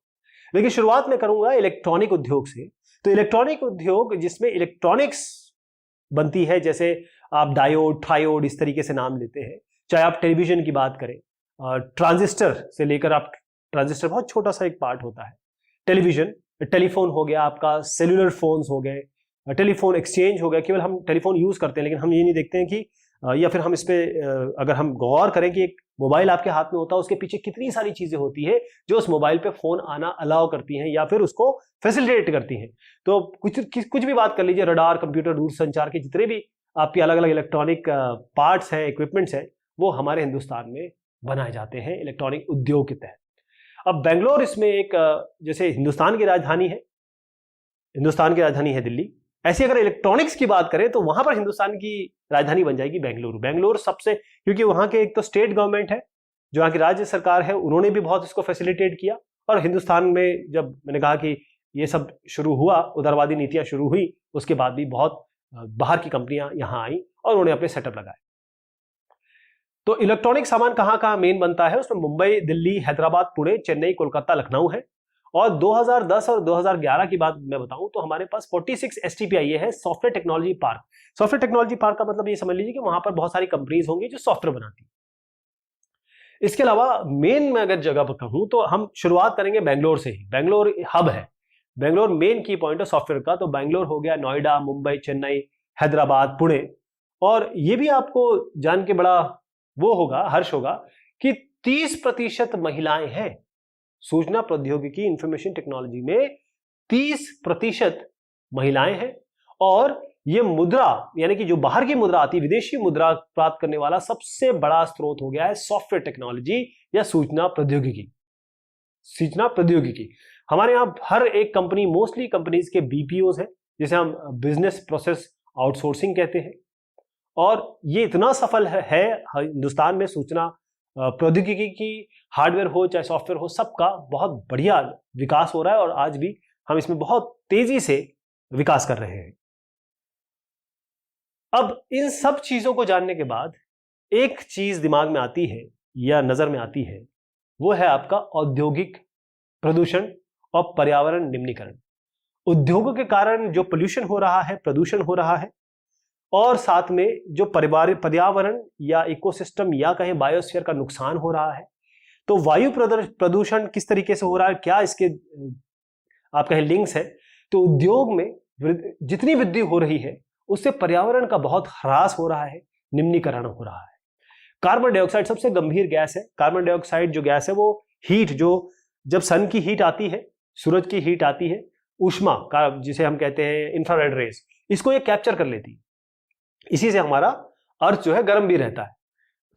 लेकिन शुरुआत में करूंगा इलेक्ट्रॉनिक उद्योग से। तो इलेक्ट्रॉनिक उद्योग जिसमें इलेक्ट्रॉनिक्स बनती है, जैसे आप डायोड, ट्रायोड, इस तरीके से नाम लेते हैं। चाहे आप टेलीविजन की बात करें, ट्रांजिस्टर से लेकर, आप ट्रांजिस्टर बहुत छोटा सा एक पार्ट होता है, टेलीविजन, टेलीफोन हो गया आपका, सेल्युलर फोन्स हो गए, टेलीफोन एक्सचेंज हो गया। केवल हम टेलीफोन यूज करते हैं, लेकिन हम ये नहीं देखते हैं कि, या फिर हम इस पे अगर हम गौर करें कि एक मोबाइल आपके हाथ में होता है, उसके पीछे कितनी सारी चीजें होती है जो उस मोबाइल पे फोन आना अलाउ करती हैं, या फिर उसको फैसिलिटेट करती हैं। तो कुछ भी बात कर लीजिए, रडार, कंप्यूटर, दूरसंचार के जितने भी आपके अलग अलग इलेक्ट्रॉनिक पार्ट्स हैं, इक्विपमेंट्स हैं, वो हमारे हिंदुस्तान में बनाए जाते हैं इलेक्ट्रॉनिक उद्योग के तहत। अब बेंगलोर इसमें एक जैसे हिंदुस्तान की राजधानी है, हिंदुस्तान की राजधानी है दिल्ली, ऐसे अगर इलेक्ट्रॉनिक्स की बात करें तो वहां पर हिंदुस्तान की राजधानी बन जाएगी बेंगलुरु। बेंगलुरु सबसे, क्योंकि वहां के एक तो स्टेट गवर्नमेंट है, जो यहाँ की राज्य सरकार है, उन्होंने भी बहुत इसको फैसिलिटेट किया। और हिंदुस्तान में जब मैंने कहा कि ये सब शुरू हुआ, उदारवादी नीतियां शुरू हुई, उसके बाद भी बहुत बाहर की कंपनियां यहाँ आई और उन्होंने अपने सेटअप लगाए। तो इलेक्ट्रॉनिक सामान कहाँ कहाँ मेन बनता है, उसमें मुंबई, दिल्ली, हैदराबाद, पुणे, चेन्नई, कोलकाता, लखनऊ है। और 2010 और 2011 की बात मैं बताऊं तो हमारे पास 46 STPIA है, software technology park. Software technology park का मतलब ये समझ लीजिए कि वहां पर बहुत सारी कंपनीज होंगी जो सॉफ्टवेयर बनाती है। इसके अलावा मेन में अगर जगह पर कहूं तो हम शुरुआत करेंगे बेंगलोर से ही। बेंगलोर हब है, बेंगलोर मेन की पॉइंट है सॉफ्टवेयर का। तो बेंगलोर हो गया, नोएडा, मुंबई, चेन्नई, हैदराबाद, पुणे। और ये भी आपको जान के बड़ा वो होगा, हर्ष होगा कि 30% महिलाएं हैं। सूचना प्रौद्योगिकी, इंफॉर्मेशन टेक्नोलॉजी में 30% महिलाएं हैं। और ये मुद्रा, यानी कि जो बाहर की मुद्रा आती है, विदेशी मुद्रा प्राप्त करने वाला सबसे बड़ा स्रोत हो गया है सॉफ्टवेयर टेक्नोलॉजी या सूचना प्रौद्योगिकी। सूचना प्रौद्योगिकी हमारे यहां हर एक कंपनी, मोस्टली कंपनीज के BPOs है, जिसे हम बिजनेस प्रोसेस आउटसोर्सिंग कहते हैं। और ये इतना सफल है हिंदुस्तान में, सूचना प्रौद्योगिकी की हार्डवेयर हो चाहे सॉफ्टवेयर हो, सबका बहुत बढ़िया विकास हो रहा है। और आज भी हम इसमें बहुत तेजी से विकास कर रहे हैं। अब इन सब चीजों को जानने के बाद एक चीज दिमाग में आती है या नजर में आती है, वो है आपका औद्योगिक प्रदूषण और पर्यावरण निम्नीकरण। उद्योगों के कारण जो पोल्यूशन हो रहा है, प्रदूषण हो रहा है, और साथ में जो पर्यावरण या इकोसिस्टम या कहें बायोस्फीयर का नुकसान हो रहा है। तो वायु प्रदूषण किस तरीके से हो रहा है, क्या इसके आप कहें लिंक्स है। तो उद्योग में जितनी वृद्धि हो रही है उससे पर्यावरण का बहुत ह्रास हो रहा है, निम्नीकरण हो रहा है। कार्बन डाइऑक्साइड सबसे गंभीर गैस है। कार्बन डाइऑक्साइड जो गैस है वो हीट, जो जब सन की हीट आती है, सूरज की हीट आती है, ऊष्मा का जिसे हम कहते हैं इंफ्रारेड रेज, इसको ये कैप्चर कर लेती है। इसी से हमारा अर्थ जो है गर्म भी रहता है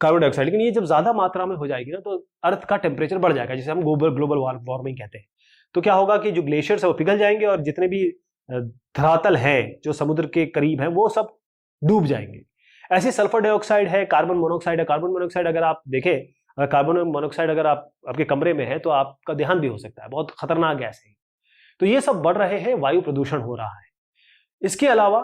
कार्बन डाइऑक्साइड। लेकिन ये जब ज्यादा मात्रा में हो जाएगी ना तो अर्थ का टेम्परेचर बढ़ जाएगा, जिसे हम ग्लोबल वार्मिंग कहते हैं। तो क्या होगा कि जो ग्लेशियर्स है वो पिघल जाएंगे और जितने भी धरातल हैं जो समुद्र के करीब हैं वो सब डूब जाएंगे। ऐसे सल्फर डाइऑक्साइड है, कार्बन मोनोऑक्साइड है। कार्बन मोनोऑक्साइड अगर आप देखें, अगर कार्बन मोनोऑक्साइड अगर आप आपके कमरे में है तो आपका देहांत भी हो सकता है, बहुत खतरनाक गैस है। तो ये सब बढ़ रहे हैं, वायु प्रदूषण हो रहा है। इसके अलावा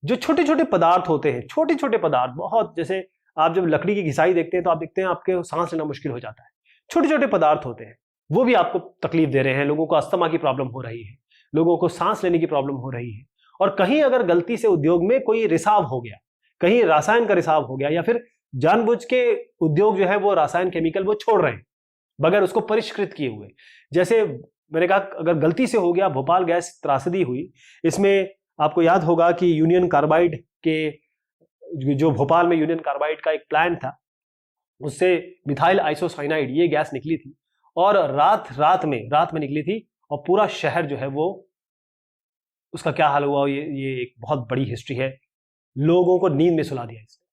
जो छोटे छोटे पदार्थ होते हैं, छोटे छोटे पदार्थ बहुत, जैसे आप जब लकड़ी की घिसाई देखते हैं तो आप देखते हैं आपके सांस लेना मुश्किल हो जाता है। छोटे छोटे पदार्थ होते हैं वो भी आपको तकलीफ दे रहे हैं। लोगों को अस्थमा की प्रॉब्लम हो रही है, लोगों को सांस लेने की प्रॉब्लम हो रही है। और कहीं अगर गलती से उद्योग में कोई रिसाव हो गया, कहीं रासायन का रिसाव हो गया, या फिर जानबूझ के उद्योग जो है वो रासायन केमिकल वो छोड़ रहे हैं बगैर उसको परिष्कृत किए हुए। जैसे मैंने कहा अगर गलती से हो गया, भोपाल गैस त्रासदी हुई, इसमें आपको याद होगा कि यूनियन कार्बाइड के जो भोपाल में यूनियन कार्बाइड का एक प्लांट था, उससे मिथाइल आइसोसाइनाइड ये गैस निकली थी और रात में निकली थी और पूरा शहर जो है वो, उसका क्या हाल हुआ ये एक बहुत बड़ी हिस्ट्री है। लोगों को नींद में सुला दिया इसने।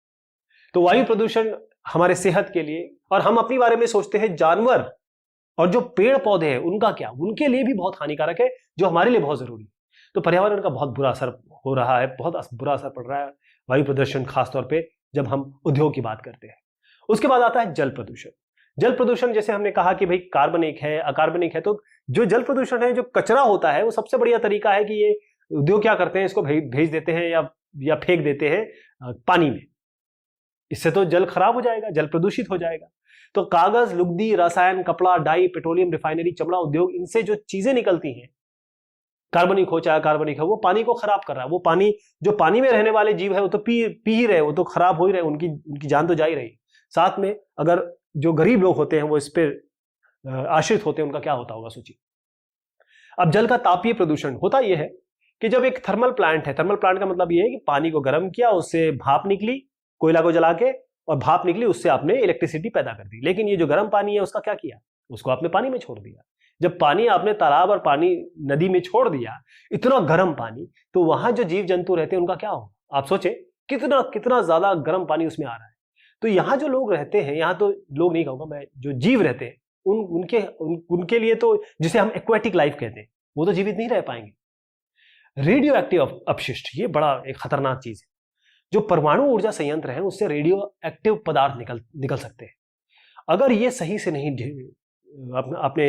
तो वायु प्रदूषण हमारे सेहत के लिए, और हम अपने बारे में सोचते हैं, जानवर और जो पेड़ पौधे हैं उनका क्या, उनके लिए भी बहुत हानिकारक है, जो हमारे लिए बहुत जरूरी है। तो पर्यावरण का बहुत बुरा असर हो रहा है, बहुत बुरा असर पड़ रहा है वायु प्रदूषण, खासतौर पे जब हम उद्योग की बात करते हैं। उसके बाद आता है जल प्रदूषण। जल प्रदूषण जैसे हमने कहा कि भाई कार्बनिक है, अकार्बनिक है। तो जो जल प्रदूषण है, जो कचरा होता है, वो सबसे बढ़िया तरीका है कि ये उद्योग क्या करते हैं, इसको भेज देते हैं या फेंक देते हैं पानी में। इससे तो जल खराब हो जाएगा, जल प्रदूषित हो जाएगा। तो कागज, लुगदी, रसायन, कपड़ा, डाई, पेट्रोलियम रिफाइनरी, चमड़ा उद्योग, इनसे जो चीजें निकलती हैं, कार्बनिक हो चाहे कार्बनिक हो, वो पानी को खराब कर रहा है। वो पानी, जो पानी में रहने वाले जीव है वो तो पी ही रहे, वो तो खराब हो ही रहे, उनकी जान तो जा ही रही। साथ में अगर जो गरीब लोग होते हैं वो इस पर आश्रित होते हैं, उनका क्या होता होगा सोचिए। अब जल का तापीय प्रदूषण होता यह है कि जब एक थर्मल प्लांट है, थर्मल प्लांट का मतलब यह है कि पानी को गर्म किया, उससे भाप निकली, कोयला को जला के, और भाप निकली, उससे आपने इलेक्ट्रिसिटी पैदा कर दी। लेकिन ये जो गर्म पानी है उसका क्या किया, उसको आपने पानी में छोड़ दिया। जब पानी आपने तालाब और पानी नदी में छोड़ दिया, इतना गर्म पानी, तो वहां जो जीव जंतु रहते हैं उनका क्या होगा। आप सोचे कितना कितना ज्यादा गर्म पानी उसमें आ रहा है। तो यहाँ जो लोग रहते हैं, यहाँ तो लोग नहीं कहूंगा मैं, जो जीव रहते हैं उनके लिए तो, जिसे हम एक्वेटिक लाइफ कहते हैं, वो तो जीवित नहीं रह पाएंगे। रेडियो एक्टिव अपशिष्ट, ये बड़ा एक खतरनाक चीज है। जो परमाणु ऊर्जा संयंत्र है उससे रेडियो एक्टिव पदार्थ निकल सकते हैं। अगर ये सही से नहीं आपने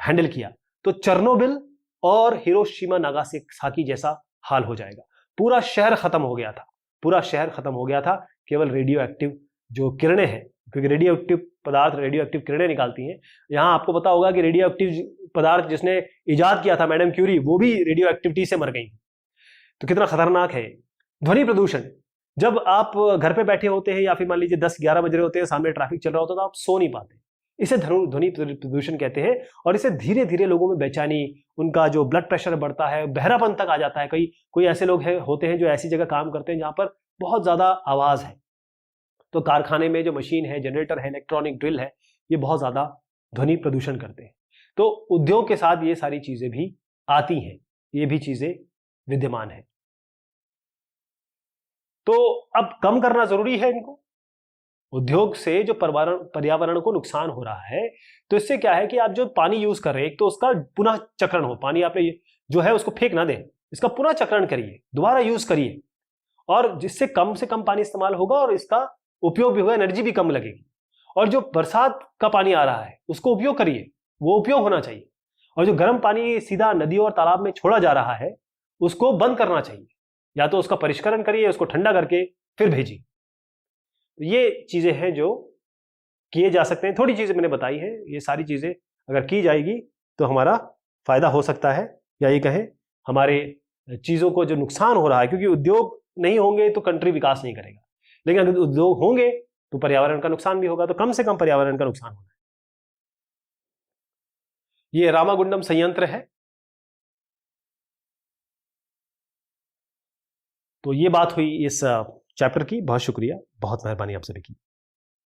हैंडल किया तो चेर्नोबिल और हिरोशिमा नागासाकी जैसा हाल हो जाएगा। पूरा शहर खत्म हो गया था, पूरा शहर खत्म हो गया था केवल रेडियो एक्टिव जो किरणें हैं, क्योंकि रेडियो एक्टिव पदार्थ रेडियो एक्टिव किरणें निकालती हैं। यहां आपको पता होगा कि रेडियो एक्टिव पदार्थ जिसने इजाद किया था मैडम क्यूरी, वो भी रेडियो एक्टिविटी से मर गई। तो कितना खतरनाक है। ध्वनि प्रदूषण, जब आप घर पे बैठे होते हैं या फिर मान लीजिए 10-11 बज रहे होते हैं, सामने ट्रैफिक चल रहा होता है, तो आप सो नहीं पाते, इसे ध्वनि प्रदूषण कहते हैं। और इसे धीरे धीरे लोगों में बेचैनी, उनका जो ब्लड प्रेशर बढ़ता है, बहरापन तक आ जाता है। कोई ऐसे लोग होते हैं जो ऐसी जगह काम करते हैं जहां पर बहुत ज्यादा आवाज है, तो कारखाने में जो मशीन है, जनरेटर है, इलेक्ट्रॉनिक ड्रिल है, ये बहुत ज्यादा ध्वनि प्रदूषण करते हैं। तो उद्योग के साथ ये सारी चीजें भी आती हैं, ये भी चीजें विद्यमान है। तो अब कम करना जरूरी है इनको। उद्योग से जो पर्यावरण को नुकसान हो रहा है, तो इससे क्या है कि आप जो पानी यूज कर रहे हैं, तो उसका पुनः चक्रण हो। पानी आपने जो है उसको फेंक ना दें, इसका पुनः चक्रण करिए, दोबारा यूज करिए, और जिससे कम से कम पानी इस्तेमाल होगा और इसका उपयोग भी होगा, एनर्जी भी कम लगेगी। और जो बरसात का पानी आ रहा है उसको उपयोग करिए, वो उपयोग होना चाहिए। और जो गर्म पानी सीधा नदियों और तालाब में छोड़ा जा रहा है उसको बंद करना चाहिए, या तो उसका परिष्करण करिए, उसको ठंडा करके फिर भेजिए। ये चीजें हैं जो किए जा सकते हैं। थोड़ी चीजें मैंने बताई हैं, ये सारी चीजें अगर की जाएगी तो हमारा फायदा हो सकता है, या ये कहें हमारे चीजों को जो नुकसान हो रहा है, क्योंकि उद्योग नहीं होंगे तो कंट्री विकास नहीं करेगा, लेकिन अगर उद्योग होंगे तो पर्यावरण का नुकसान भी होगा, तो कम से कम पर्यावरण का नुकसान होना है। ये रामागुंडम संयंत्र है। तो ये बात हुई इस चैप्टर की। बहुत शुक्रिया, बहुत मेहरबानी आप सभी की।